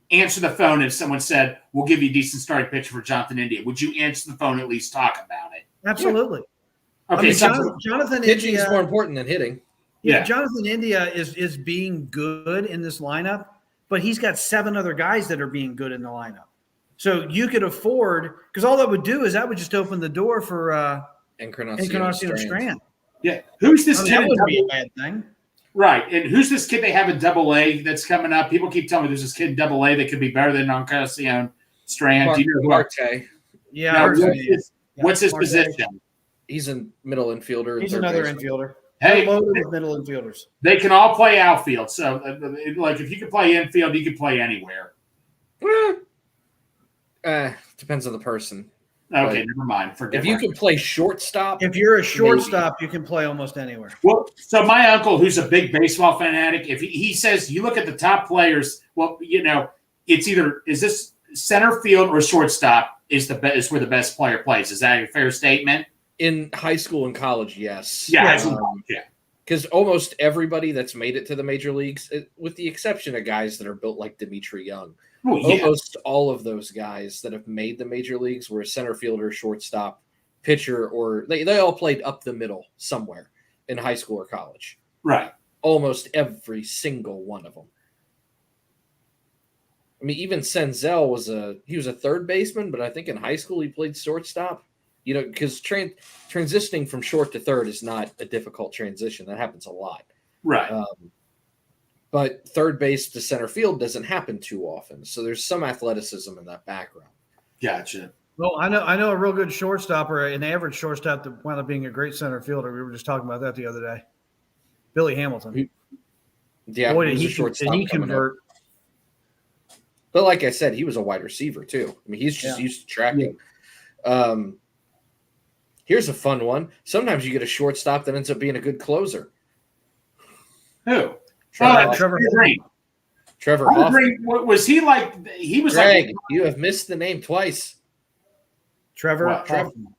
[SPEAKER 8] answer the phone if someone said, we'll give you a decent starting pitcher for Jonathan India? Would you answer the phone and at least talk about it?
[SPEAKER 7] Absolutely.
[SPEAKER 8] Yeah. Okay,
[SPEAKER 7] I mean, Jonathan
[SPEAKER 4] pitching
[SPEAKER 7] India
[SPEAKER 4] is more important than hitting.
[SPEAKER 7] Yeah, Jonathan India is being good in this lineup, but he's got 7 other guys that are being good in the lineup. So you could afford – because all that would do is that would just open the door for Encarnacion Strand.
[SPEAKER 8] Yeah. Who's this kid?
[SPEAKER 7] That wouldn't be a bad thing.
[SPEAKER 8] Right. And who's this kid they have in Double-A that's coming up? People keep telling me there's this kid in Double-A that could be better than Encarnacion Strand. Do you know
[SPEAKER 4] Marte.
[SPEAKER 7] Yeah.
[SPEAKER 8] What's his position?
[SPEAKER 4] He's a middle infielder.
[SPEAKER 7] He's another infielder.
[SPEAKER 8] Hey,
[SPEAKER 7] loaded with middle infielders.
[SPEAKER 8] They can all play outfield. So, like, if you can play infield, you can play anywhere.
[SPEAKER 4] Depends on the person.
[SPEAKER 8] Okay, never mind.
[SPEAKER 4] If you can play shortstop.
[SPEAKER 7] If you're a shortstop, you can play almost anywhere.
[SPEAKER 8] Well, so my uncle, who's a big baseball fanatic, if he says you look at the top players, well, it's either is this center field or shortstop is where the best player plays. Is that a fair statement?
[SPEAKER 4] In high school and college, yes.
[SPEAKER 8] Yeah, high school, yeah.
[SPEAKER 4] Because almost everybody that's made it to the major leagues, with the exception of guys that are built like Dimitri Young, almost all of those guys that have made the major leagues were a center fielder, shortstop, pitcher, or they all played up the middle somewhere in high school or college.
[SPEAKER 8] Right.
[SPEAKER 4] Almost every single one of them. I mean, even Senzel was a third baseman, but I think in high school he played shortstop. Because transitioning from short to third is not a difficult transition. That happens a lot.
[SPEAKER 8] Right.
[SPEAKER 4] But third base to center field doesn't happen too often. So there's some athleticism in that background.
[SPEAKER 8] Gotcha.
[SPEAKER 7] Well, I know a real good shortstop or an average shortstop that wound up being a great center fielder. We were just talking about that the other day. Billy Hamilton.
[SPEAKER 4] Yeah,
[SPEAKER 7] boy, did he convert.
[SPEAKER 4] But like I said, he was a wide receiver too. I mean, he's just used to tracking. Yeah. Here's a fun one. Sometimes you get a shortstop that ends up being a good closer.
[SPEAKER 8] Who?
[SPEAKER 7] Trevor Green.
[SPEAKER 4] Trevor Hoffman.
[SPEAKER 8] Was he like? He was
[SPEAKER 4] Greg,
[SPEAKER 8] like.
[SPEAKER 4] You have missed the name twice.
[SPEAKER 7] Trevor Hoffman.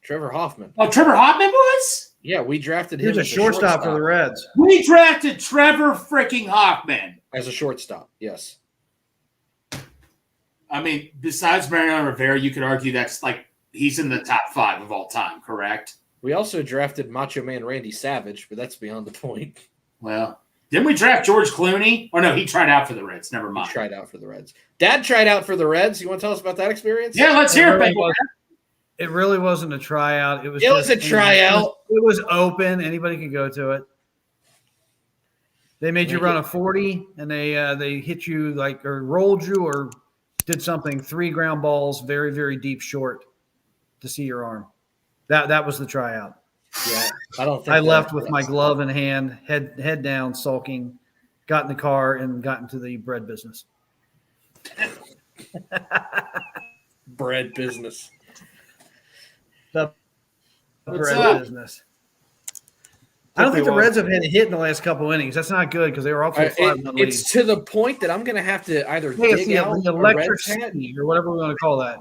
[SPEAKER 4] Trevor Hoffman.
[SPEAKER 8] Oh, Trevor Hoffman was?
[SPEAKER 4] Yeah, we drafted him.
[SPEAKER 7] He was a shortstop for the Reds.
[SPEAKER 8] We drafted Trevor freaking Hoffman
[SPEAKER 4] as a shortstop. Yes.
[SPEAKER 8] I mean, besides Mariano Rivera, you could argue that's like. He's in the top 5 of all time, correct?
[SPEAKER 4] We also drafted Macho Man Randy Savage, but that's beyond the point.
[SPEAKER 8] Well, didn't we draft George Clooney? Or no, he tried out for the Reds. Never mind.
[SPEAKER 4] He tried out for the Reds. Dad tried out for the Reds. You want to tell us about that experience?
[SPEAKER 8] Yeah, let's hear it, baby.
[SPEAKER 7] It really wasn't a tryout. It was
[SPEAKER 4] a tryout.
[SPEAKER 7] It was open. Anybody could go to it. They made you run a 40, and they hit you like or rolled you or did something 3 ground balls very, very deep short to see your arm. That was the tryout.
[SPEAKER 4] Yeah, I don't think
[SPEAKER 7] I left with my glove in hand, head down, sulking, got in the car, and got into the bread business.
[SPEAKER 4] bread business.
[SPEAKER 7] The
[SPEAKER 8] What's
[SPEAKER 7] bread
[SPEAKER 8] up?
[SPEAKER 7] business. I don't think the Reds have had a hit in the last couple innings. That's not good because they were off to a 5-1 lead.
[SPEAKER 4] It's to the point that I'm going to have to either
[SPEAKER 7] Hey, it's
[SPEAKER 4] dig out
[SPEAKER 7] the
[SPEAKER 4] a
[SPEAKER 7] electric
[SPEAKER 4] Reds hat.
[SPEAKER 7] city or whatever we want to call that.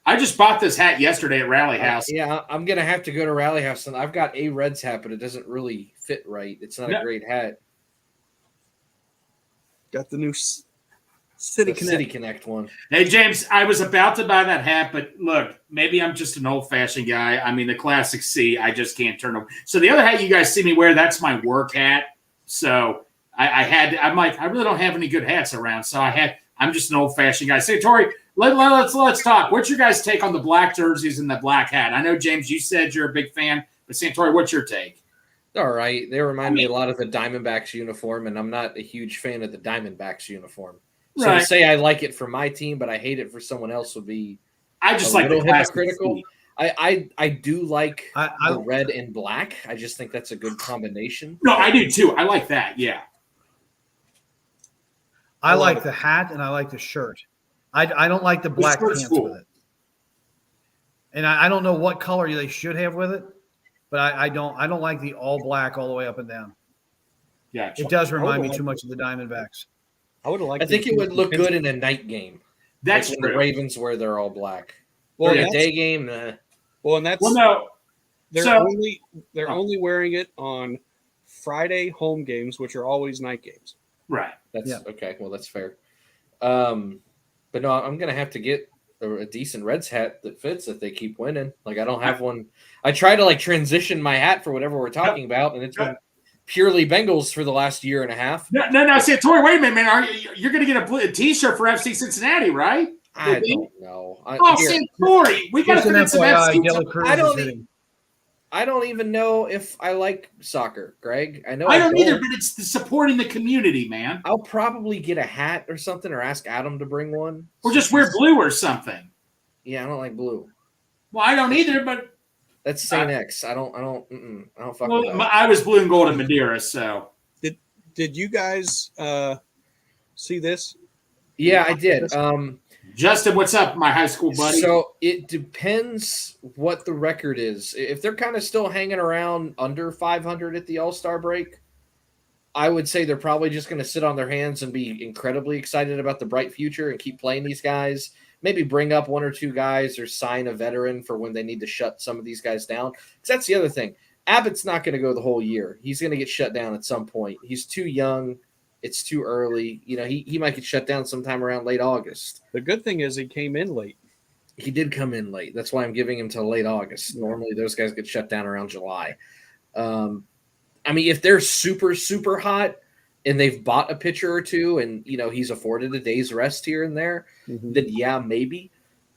[SPEAKER 8] I just bought this hat yesterday at Rally House.
[SPEAKER 4] Yeah, I'm going to have to go to Rally House. And I've got a Reds hat, but it doesn't really fit right. It's not a great hat.
[SPEAKER 6] Got the new City
[SPEAKER 4] Connect one.
[SPEAKER 8] Hey, James, I was about to buy that hat, but look, maybe I'm just an old-fashioned guy. I mean, the classic C, I just can't turn over. So the other hat you guys see me wear, that's my work hat. So I'm like, I really don't have any good hats around. So I'm just an old-fashioned guy. Say, Tori, let's talk. What's your guys' take on the black jerseys and the black hat? I know, James, you said you're a big fan, but Santori, what's your take?
[SPEAKER 4] All right. They remind me a lot of the Diamondbacks uniform, and I'm not a huge fan of the Diamondbacks uniform. So to say I like it for my team, but I hate it for someone else would be
[SPEAKER 8] I just like the
[SPEAKER 4] hypocritical. I do like the red and black. I just think that's a good combination.
[SPEAKER 8] No, I do too. I like that. Yeah.
[SPEAKER 7] I like the hat and I like the shirt. I don't like the black pants with it. And I don't know what color they should have with it, but I don't like the all black all the way up and down.
[SPEAKER 8] Yeah,
[SPEAKER 7] it does remind me too much of the Diamondbacks.
[SPEAKER 4] I think it would look good in a night game.
[SPEAKER 8] That's
[SPEAKER 4] like
[SPEAKER 8] true.
[SPEAKER 4] The Ravens wear they're all black.
[SPEAKER 6] Well,
[SPEAKER 4] a day game.
[SPEAKER 6] Well, and that's they're only wearing it on Friday home games, which are always night games.
[SPEAKER 8] Right.
[SPEAKER 4] That's okay. Well, that's fair. But no, I'm gonna have to get a decent Reds hat that fits if they keep winning. Like I don't have one. I try to transition my hat for whatever we're talking about, and it's been purely Bengals for the last year and a half.
[SPEAKER 8] No, Santori, wait a minute, man. You're going to get a T-shirt for FC Cincinnati, right?
[SPEAKER 4] I don't know.
[SPEAKER 8] Santori, we got to finish some FC.
[SPEAKER 4] I don't even know if I like soccer, Greg. I
[SPEAKER 8] don't either, but it's supporting the community, man.
[SPEAKER 4] I'll probably get a hat or something, or ask Adam to bring one,
[SPEAKER 8] or just wear blue or something.
[SPEAKER 4] Yeah, I don't like blue.
[SPEAKER 8] Well, I don't either, but.
[SPEAKER 4] That's Saint X. I don't fuck with that.
[SPEAKER 8] I was blue and gold in Madeira, so.
[SPEAKER 6] Did you guys see this?
[SPEAKER 4] Yeah, I did.
[SPEAKER 8] Justin, what's up, my high school buddy?
[SPEAKER 4] So it depends what the record is. If they're kind of still hanging around under 500 at the All-Star break, I would say they're probably just going to sit on their hands and be incredibly excited about the bright future and keep playing these guys. Maybe bring up one or two guys or sign a veteran for when they need to shut some of these guys down. Because that's the other thing. Abbott's not going to go the whole year. He's going to get shut down at some point. He's too young. It's too early. He might get shut down sometime around late August.
[SPEAKER 6] The good thing is he came in late.
[SPEAKER 4] He did come in late. That's why I'm giving him till late August. Normally those guys get shut down around July. If they're super, super hot, and they've bought a pitcher or two and, he's afforded a day's rest here and there, then yeah, maybe.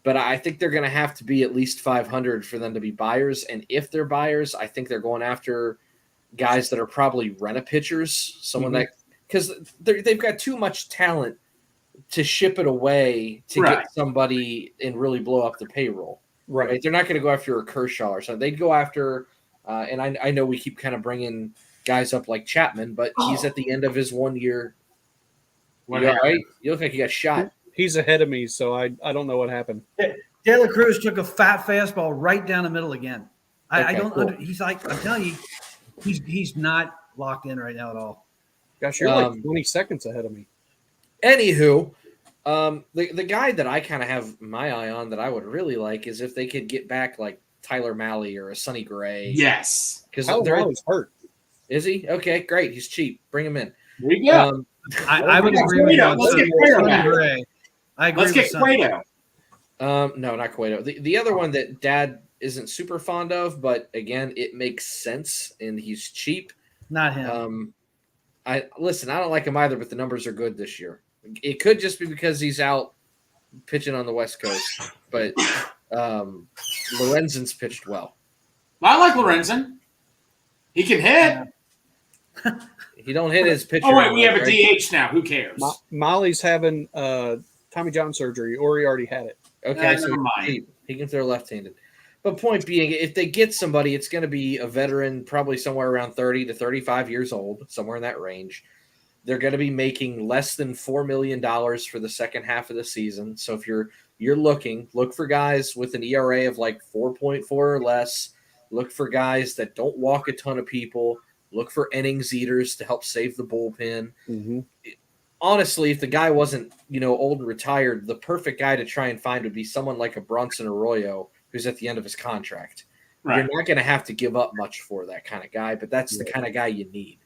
[SPEAKER 4] But I think they're going to have to be at least 500 for them to be buyers. And if they're buyers, I think they're going after guys that are probably rent-a-pitchers, someone that – because they've got too much talent to ship it away to get somebody and really blow up the payroll. Right? They're not going to go after a Kershaw or something. They'd go after and I know we keep kind of bringing – guys up like Chapman, but he's at the end of his 1 year. Right? You look like you got shot.
[SPEAKER 6] He's ahead of me, so I don't know what happened.
[SPEAKER 7] De La Cruz took a fat fastball right down the middle again. I don't. He's like, I'm telling you, he's not locked in right now at all.
[SPEAKER 6] Gosh, you're like 20 seconds ahead of me.
[SPEAKER 4] Anywho, the guy that I kind of have my eye on that I would really like is if they could get back like Tyler Malley or a Sonny Gray.
[SPEAKER 8] Yes,
[SPEAKER 4] because
[SPEAKER 6] they're always hurt.
[SPEAKER 4] Is he? Okay, great. He's cheap. Bring him in.
[SPEAKER 8] There you go.
[SPEAKER 7] I would agree with you. Let's get Cueto. I agree.
[SPEAKER 8] Let's get Cueto.
[SPEAKER 4] No, not Cueto. The other one that Dad isn't super fond of, but again, it makes sense and he's cheap.
[SPEAKER 7] Not him.
[SPEAKER 4] I don't like him either, but the numbers are good this year. It could just be because he's out pitching on the West Coast, but Lorenzen's pitched well.
[SPEAKER 8] I like Lorenzen. He can hit.
[SPEAKER 4] He don't hit his pitcher.
[SPEAKER 8] Oh wait, we have a
[SPEAKER 4] right?
[SPEAKER 8] DH now. Who cares?
[SPEAKER 6] Molly's having Tommy John surgery, or he already had it.
[SPEAKER 4] Okay, so
[SPEAKER 8] never mind.
[SPEAKER 4] he can throw left-handed. But point being, if they get somebody, it's going to be a veteran, probably somewhere around 30 to 35 years old, somewhere in that range. They're going to be making less than $4 million for the second half of the season. So if you're look for guys with an ERA of like 4.4 or less. Look for guys that don't walk a ton of people. Look for innings eaters to help save the bullpen.
[SPEAKER 6] Mm-hmm.
[SPEAKER 4] Honestly, if the guy wasn't, old and retired, the perfect guy to try and find would be someone like a Bronson Arroyo who's at the end of his contract. Right. You're not going to have to give up much for that kind of guy, but that's the kind of guy you need.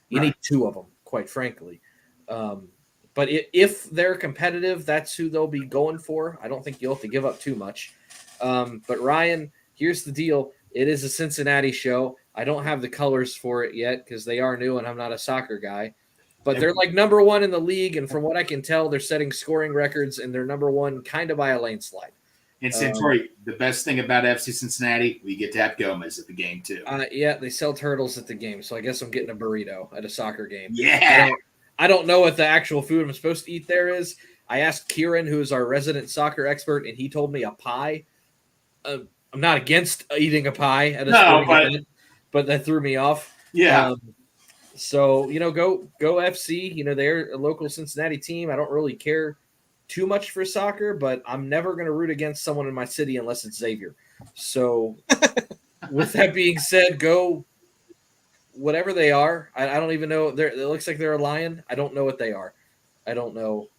[SPEAKER 4] You need two of them, quite frankly. But if they're competitive, that's who they'll be going for. I don't think you'll have to give up too much. But Ryan, here's the deal. It is a Cincinnati show. I don't have the colors for it yet because they are new and I'm not a soccer guy. But they're like number one in the league, and from what I can tell, they're setting scoring records, and they're number one kind of by a landslide.
[SPEAKER 8] And Santori, the best thing about FC Cincinnati, we get to have Gomez at the game too.
[SPEAKER 4] Yeah, they sell turtles at the game, so I guess I'm getting a burrito at a soccer game.
[SPEAKER 8] Yeah.
[SPEAKER 4] I don't know what the actual food I'm supposed to eat there is. I asked Kieran, who is our resident soccer expert, and he told me a pie. I'm not against eating a pie at a sporting event, but that threw me off.
[SPEAKER 8] Yeah.
[SPEAKER 4] So, go FC. They're a local Cincinnati team. I don't really care too much for soccer, but I'm never going to root against someone in my city unless it's Xavier. So, with that being said, go whatever they are. I don't even know. It looks like they're a Lion. I don't know what they are. I don't know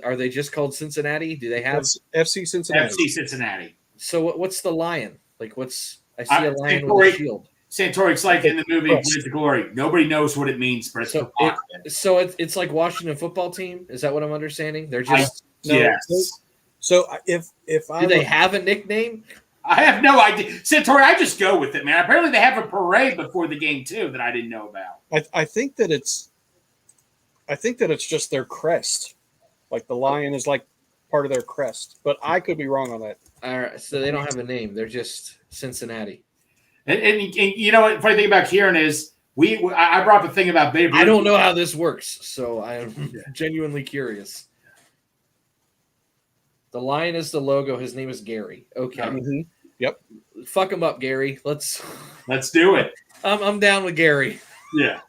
[SPEAKER 4] are they just called Cincinnati? Do they have
[SPEAKER 6] FC Cincinnati?
[SPEAKER 8] FC Cincinnati.
[SPEAKER 4] So what's the lion? Like I see a lion
[SPEAKER 8] Santori,
[SPEAKER 4] with a shield.
[SPEAKER 8] Santori, it's like in the movie Blades of Glory. Nobody knows what it means, but
[SPEAKER 4] it's like Washington football team. Is that what I'm understanding? They're just
[SPEAKER 8] yes.
[SPEAKER 6] So if
[SPEAKER 4] do they have a nickname?
[SPEAKER 8] I have no idea. Santori, I just go with it, man. Apparently they have a parade before the game too that I didn't know about.
[SPEAKER 6] I think that it's just their crest. Like the lion is like part of their crest, but I could be wrong on that.
[SPEAKER 4] All right, so they don't have a name. They're just Cincinnati.
[SPEAKER 8] And you know what? Funny thing about Kieran is I brought up a thing about Babe Ruth.
[SPEAKER 4] I don't know how this works, so I'm genuinely curious. The lion is the logo. His name is Gary. Okay.
[SPEAKER 6] Mm-hmm. Yep.
[SPEAKER 4] Fuck him up, Gary. Let's
[SPEAKER 8] do it.
[SPEAKER 4] I'm down with Gary.
[SPEAKER 8] Yeah.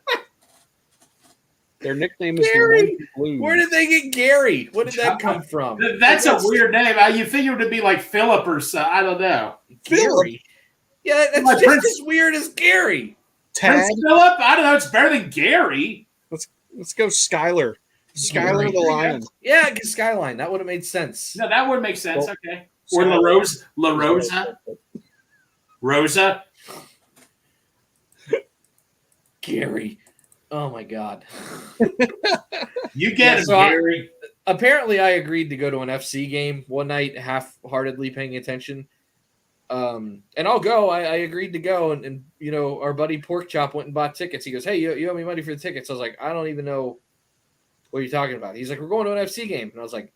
[SPEAKER 6] Their nickname is
[SPEAKER 4] Gary.
[SPEAKER 6] the Blues.
[SPEAKER 4] Where did they get Gary? What did that come from?
[SPEAKER 8] That's a weird name. You figured it would be like Philip or so. I don't know.
[SPEAKER 4] Gary. Yeah, that's just as weird as Gary.
[SPEAKER 6] Tad.
[SPEAKER 8] Philip? I don't know. It's better than Gary.
[SPEAKER 6] Let's go Skyler. Skyler the Lion.
[SPEAKER 4] Yeah, Skyline. That would have made sense.
[SPEAKER 8] No, that would make sense. Okay. Or La Rosa. Rosa.
[SPEAKER 4] Gary. Oh my God.
[SPEAKER 8] You get it, Gary.
[SPEAKER 4] Apparently, I agreed to go to an FC game one night, half-heartedly paying attention. And I'll go. I agreed to go, and our buddy Porkchop went and bought tickets. He goes, "Hey, you owe me money for the tickets." I was like, "I don't even know what you're talking about." He's like, "We're going to an FC game," and I was like,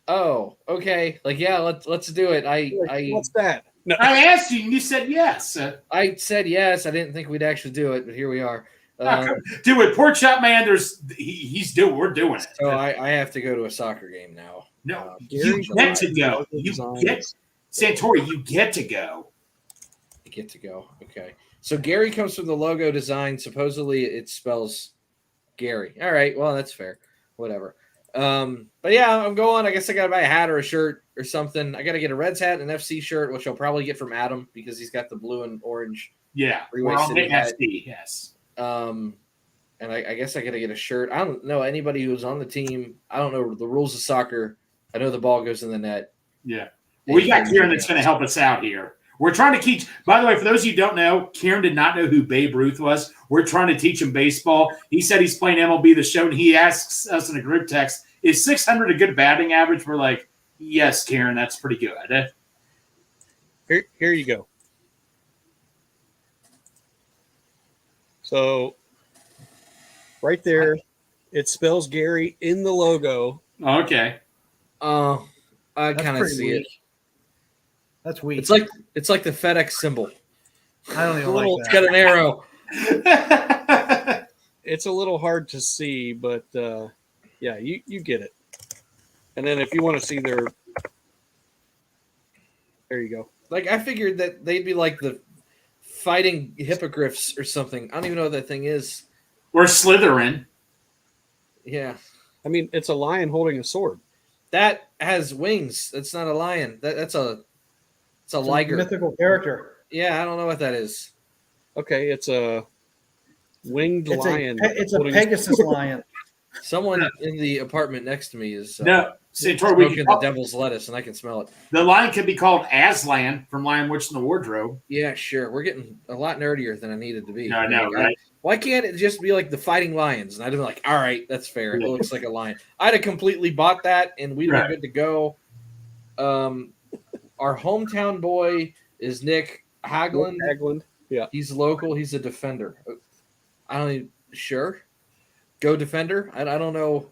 [SPEAKER 4] "Oh, okay. Like, yeah, let's do it."
[SPEAKER 6] What's that?
[SPEAKER 8] No. I asked you, and you said yes.
[SPEAKER 4] I said yes. I didn't think we'd actually do it, but here we are.
[SPEAKER 8] Dude, with Porkchop, man, we're doing it.
[SPEAKER 4] So I have to go to a soccer game now.
[SPEAKER 8] No, you get to go. Santori, you get to go.
[SPEAKER 4] I get to go. Okay. So Gary comes from the logo design. Supposedly it spells Gary. All right. Well, that's fair. Whatever. But yeah, I'm going. I guess I got to buy a hat or a shirt or something. I got to get a Reds hat and an FC shirt, which I'll probably get from Adam because he's got the blue and orange.
[SPEAKER 8] Yeah.
[SPEAKER 4] Freeway City hat. FC,
[SPEAKER 8] yes.
[SPEAKER 4] And I guess I got to get a shirt. I don't know anybody who's on the team. I don't know the rules of soccer. I know the ball goes in the net.
[SPEAKER 8] Yeah. We got Kieran that's going to help us out here. We're trying to teach. By the way, for those of you who don't know, Kieran did not know who Babe Ruth was. We're trying to teach him baseball. He said he's playing MLB The Show, and he asks us in a group text, "Is 600 a good batting average?" We're like, "Yes, Kieran, that's pretty good."
[SPEAKER 6] Here you go. So, right there, it spells Gary in the logo.
[SPEAKER 8] Okay.
[SPEAKER 4] I kind of see it.
[SPEAKER 7] That's weak.
[SPEAKER 4] It's like the FedEx symbol.
[SPEAKER 7] I don't even like
[SPEAKER 4] It's
[SPEAKER 7] that.
[SPEAKER 4] got an arrow.
[SPEAKER 6] It's a little hard to see, but yeah, you get it. And then if you want to see there you go.
[SPEAKER 4] Like I figured that they'd be like the fighting hippogriffs or something. I don't even know what that thing is.
[SPEAKER 8] We're Slytherin.
[SPEAKER 4] Yeah.
[SPEAKER 6] I mean, it's a lion holding a sword.
[SPEAKER 4] That has wings. That's not a lion. It's a
[SPEAKER 7] It's a
[SPEAKER 4] liger.
[SPEAKER 7] mythical character.
[SPEAKER 4] Yeah, I don't know what that is.
[SPEAKER 6] Okay, it's a winged
[SPEAKER 7] It's
[SPEAKER 6] lion.
[SPEAKER 7] it's a
[SPEAKER 6] holding
[SPEAKER 7] Pegasus lion.
[SPEAKER 4] Someone in the apartment next to me is
[SPEAKER 8] No, Santori, we
[SPEAKER 4] smoking
[SPEAKER 8] can
[SPEAKER 4] the
[SPEAKER 8] call,
[SPEAKER 4] devil's lettuce, and I can smell it.
[SPEAKER 8] the lion could be called Aslan from Lion Witch in the Wardrobe.
[SPEAKER 4] Yeah, sure. We're getting a lot nerdier than I needed to be.
[SPEAKER 8] No, I know,
[SPEAKER 4] Like,
[SPEAKER 8] right?
[SPEAKER 4] Why can't it just be like the fighting lions? And I'd be like, all right, that's fair. It looks like a lion. I'd have completely bought that, and we'd
[SPEAKER 8] Right.
[SPEAKER 4] be good to go. Our hometown boy is Nick Haglund.
[SPEAKER 6] Haglund. Yeah.
[SPEAKER 4] He's local. He's a defender. I don't even sure. Go defender. I don't know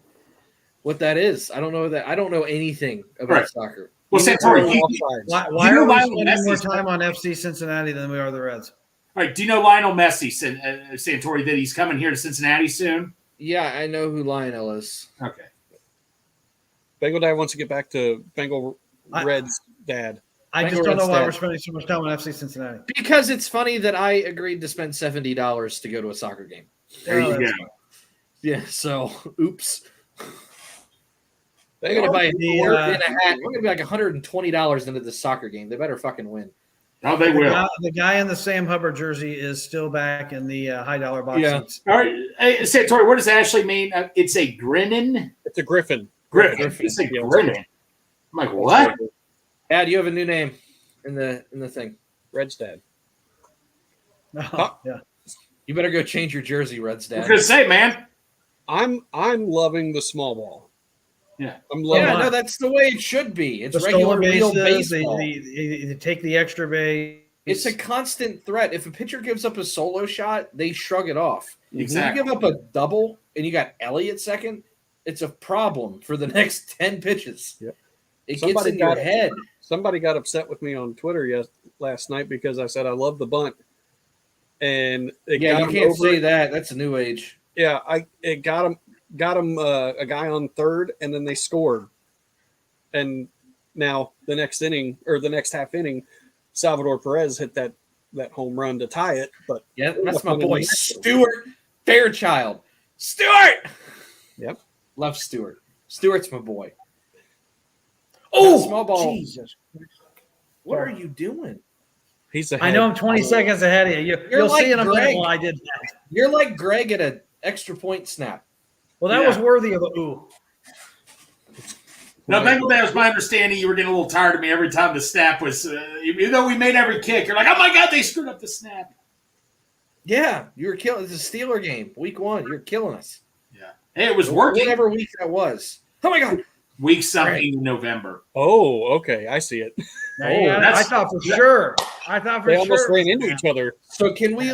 [SPEAKER 4] what that is. I don't know that. I don't know anything about
[SPEAKER 8] Right.
[SPEAKER 4] soccer.
[SPEAKER 8] Well, Santori,
[SPEAKER 7] Why
[SPEAKER 8] you know
[SPEAKER 7] are we
[SPEAKER 8] Lionel
[SPEAKER 7] spending more
[SPEAKER 8] Messi's-
[SPEAKER 7] time on FC Cincinnati than we are the Reds?
[SPEAKER 8] all right, do you know Lionel Messi, Santori, that he's coming here to Cincinnati soon?
[SPEAKER 4] Yeah, I know who Lionel is.
[SPEAKER 8] Okay.
[SPEAKER 6] Bengal Dad wants to get back to Bengal Red's dad.
[SPEAKER 7] I
[SPEAKER 4] Bengal
[SPEAKER 7] just don't know
[SPEAKER 4] Reds
[SPEAKER 7] why
[SPEAKER 4] dad.
[SPEAKER 7] we're spending so much time on FC Cincinnati.
[SPEAKER 4] Because it's funny that I agreed to spend $70 to go to a soccer game.
[SPEAKER 8] There
[SPEAKER 7] Oh,
[SPEAKER 8] you
[SPEAKER 7] that's
[SPEAKER 8] go.
[SPEAKER 4] Yeah, so we're
[SPEAKER 6] They
[SPEAKER 4] gonna
[SPEAKER 6] are
[SPEAKER 4] buy a
[SPEAKER 7] the,
[SPEAKER 4] shirt and a hat. We're gonna be like $120 into this soccer game. They better fucking win.
[SPEAKER 8] Oh, they will.
[SPEAKER 7] The guy in the Sam Hubbard jersey is still back in the high dollar box
[SPEAKER 4] Yeah.
[SPEAKER 7] seats.
[SPEAKER 8] All right, hey, Santori, what does that actually mean? It's a grinning
[SPEAKER 6] It's a griffin.
[SPEAKER 8] griffin. It's a
[SPEAKER 6] Yeah.
[SPEAKER 8] grinning. I'm like, what?
[SPEAKER 4] Dad, you have a new name in the thing.
[SPEAKER 6] Red's dad.
[SPEAKER 7] Oh, yeah.
[SPEAKER 4] You better go change your jersey, Reds
[SPEAKER 8] I was
[SPEAKER 4] dad.
[SPEAKER 8] gonna say, man.
[SPEAKER 6] I'm loving the small ball.
[SPEAKER 8] Yeah.
[SPEAKER 6] I'm loving
[SPEAKER 4] Yeah,
[SPEAKER 7] Come on.
[SPEAKER 4] no, that's the way it should be. It's
[SPEAKER 7] The
[SPEAKER 4] regular
[SPEAKER 7] stolen
[SPEAKER 4] real
[SPEAKER 7] bases,
[SPEAKER 4] baseball.
[SPEAKER 7] they take the extra base.
[SPEAKER 4] It's a constant threat. If a pitcher gives up a solo shot, they shrug it off.
[SPEAKER 8] Exactly.
[SPEAKER 4] If you give up a double and you got Ellie at second, it's a problem for the next 10 pitches.
[SPEAKER 6] Yep.
[SPEAKER 4] It
[SPEAKER 6] Somebody
[SPEAKER 4] gets in your
[SPEAKER 6] got it.
[SPEAKER 4] head.
[SPEAKER 6] Somebody got upset with me on Twitter last night because I said I love the bunt, and it
[SPEAKER 4] Yeah,
[SPEAKER 6] got
[SPEAKER 4] you
[SPEAKER 6] him
[SPEAKER 4] can't
[SPEAKER 6] over
[SPEAKER 4] say
[SPEAKER 6] it.
[SPEAKER 4] that. That's a new age.
[SPEAKER 6] Yeah, it got him a guy on third, and then they scored. And now the next inning or the next half inning, Salvador Perez hit that home run to tie it. But
[SPEAKER 4] Yeah, that's my
[SPEAKER 6] Nothing
[SPEAKER 4] boy,
[SPEAKER 6] in the next
[SPEAKER 4] Stuart Fairchild. Stuart!
[SPEAKER 6] Yep.
[SPEAKER 4] Love Stuart. Stuart's my boy.
[SPEAKER 7] Oh,
[SPEAKER 4] small ball.
[SPEAKER 7] Jesus.
[SPEAKER 4] What are you doing?
[SPEAKER 6] he's
[SPEAKER 7] I know I'm 20 seconds ahead of you.
[SPEAKER 4] You're
[SPEAKER 7] You'll
[SPEAKER 4] like
[SPEAKER 7] see in a minute
[SPEAKER 4] Greg.
[SPEAKER 7] why I did that.
[SPEAKER 4] You're like Greg at an extra point snap.
[SPEAKER 7] Well, that
[SPEAKER 8] Yeah.
[SPEAKER 7] was worthy of a ooh.
[SPEAKER 8] No, Bengal Dad, was my understanding you were getting a little tired of me every time the snap was, even though we made every kick, you're like, oh my God, they screwed up the snap.
[SPEAKER 4] Yeah, you were killing. It's a Steeler game, week 1. You're killing us.
[SPEAKER 8] Yeah. Hey, it was working.
[SPEAKER 4] Whatever week that was. Oh my God.
[SPEAKER 8] Week something in November.
[SPEAKER 6] Oh, okay, I see it.
[SPEAKER 7] Now you got- I
[SPEAKER 8] that's-
[SPEAKER 7] thought for sure. I thought for
[SPEAKER 6] They
[SPEAKER 7] sure.
[SPEAKER 6] almost
[SPEAKER 7] it was
[SPEAKER 6] ran into
[SPEAKER 7] gonna
[SPEAKER 6] each other.
[SPEAKER 4] So can we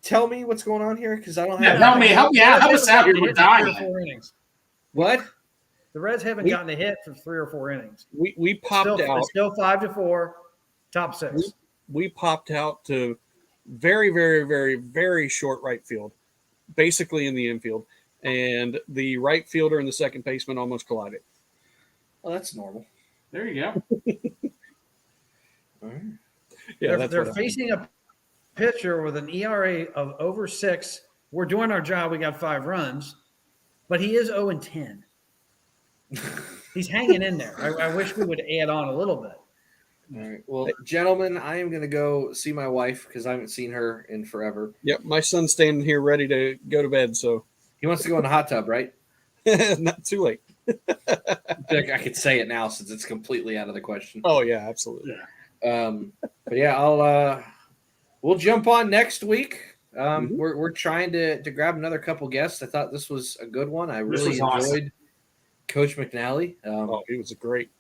[SPEAKER 4] tell me what's going on here? Because I don't
[SPEAKER 8] Yeah,
[SPEAKER 4] have.
[SPEAKER 8] help me out. Help us out here.
[SPEAKER 7] happen.
[SPEAKER 8] We're
[SPEAKER 7] Hit for 3 or
[SPEAKER 8] dying.
[SPEAKER 7] 4 innings.
[SPEAKER 4] What?
[SPEAKER 7] The Reds haven't
[SPEAKER 6] We-
[SPEAKER 7] gotten a hit for 3 or 4 innings.
[SPEAKER 6] We popped
[SPEAKER 7] Still,
[SPEAKER 6] out.
[SPEAKER 7] it's still 5-4, top 6.
[SPEAKER 6] We popped out to very, very, very, very short right field, basically in the infield, and the right fielder and the second baseman almost collided.
[SPEAKER 4] Well, that's normal.
[SPEAKER 8] There you go.
[SPEAKER 4] All right.
[SPEAKER 6] Yeah,
[SPEAKER 7] they're facing a pitcher with an ERA of over 6. We're doing our job. We got 5 runs, but he is 0-10. He's hanging in there. I wish we would add on a little bit.
[SPEAKER 4] All right. Well, gentlemen, I am going to go see my wife because I haven't seen her in forever.
[SPEAKER 6] Yep, my son's standing here ready to go to bed, so
[SPEAKER 4] He wants to go in the hot tub, right?
[SPEAKER 6] not too late.
[SPEAKER 4] I feel like I could say it now since it's completely out of the question.
[SPEAKER 6] Oh yeah, absolutely.
[SPEAKER 4] But yeah, we'll jump on next week. We're trying to grab another couple guests. I thought this was a good one. I really
[SPEAKER 8] was awesome.
[SPEAKER 4] enjoyed Coach McNally.
[SPEAKER 6] Oh, he was great.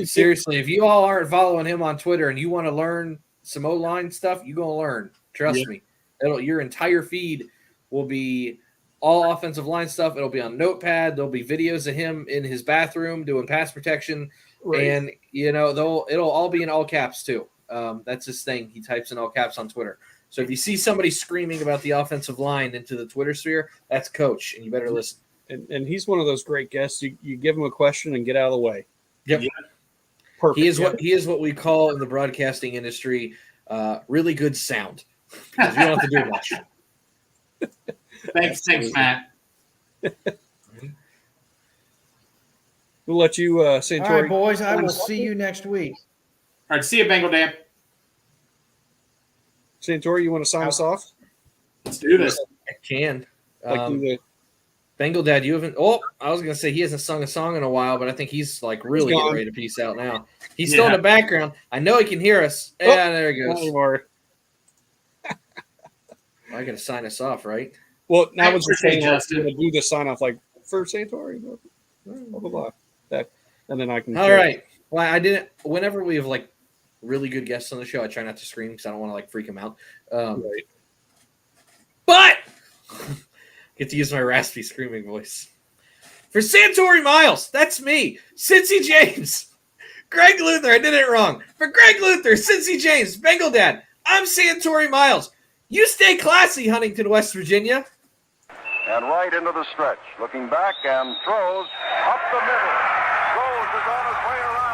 [SPEAKER 4] Seriously, if you all aren't following him on Twitter and you want to learn some O-line stuff, you're gonna learn. Trust me. Your entire feed will be all offensive line stuff. It'll be on Notepad. There'll be videos of him in his bathroom doing pass protection.
[SPEAKER 6] Right.
[SPEAKER 4] And, it'll all be in all caps too. That's his thing. He types in all caps on Twitter. So if you see somebody screaming about the offensive line into the Twitter sphere, that's Coach, and you better listen.
[SPEAKER 6] And he's one of those great guests. You give him a question and get out of the way.
[SPEAKER 4] Yep.
[SPEAKER 6] Perfect.
[SPEAKER 4] He is what we call in the broadcasting industry really good sound. Because you don't have to do much.
[SPEAKER 8] Thanks, Matt.
[SPEAKER 6] We'll let you, Santori.
[SPEAKER 7] All right, boys. I will see you next week.
[SPEAKER 8] All right, see you, Bengal Dan.
[SPEAKER 6] Santori, you want to sign us off?
[SPEAKER 8] Let's do this.
[SPEAKER 4] I can.
[SPEAKER 6] Do the
[SPEAKER 4] Bengal Dad, you haven't. Oh, I was gonna say he hasn't sung a song in a while, but I think he's like really
[SPEAKER 6] He's
[SPEAKER 4] getting
[SPEAKER 6] gone.
[SPEAKER 4] ready to peace out now. He's still in the background. I know he can hear us. Yeah, there he
[SPEAKER 6] not
[SPEAKER 4] goes.
[SPEAKER 6] anymore.
[SPEAKER 4] I gotta sign us off, right?
[SPEAKER 6] Well, now
[SPEAKER 8] I
[SPEAKER 6] was the
[SPEAKER 8] appreciate
[SPEAKER 6] saying I'm
[SPEAKER 8] Justin.
[SPEAKER 6] going to do the sign off like for Santori, blah, blah, blah. That, and then I can.
[SPEAKER 4] All right. Well, I didn't. Whenever we have like really good guests on the show, I try not to scream because I don't want to like freak them out.
[SPEAKER 6] Right.
[SPEAKER 4] But get to use my raspy screaming voice. For Santori Miles, that's me. Cincy James. Greg Luther, I did it wrong. For Greg Luther, Cincy James, Bengal Dad, I'm Santori Miles. You stay classy, Huntington, West Virginia.
[SPEAKER 1] And right into the stretch. Looking back and throws up the middle. Rose is on his way around.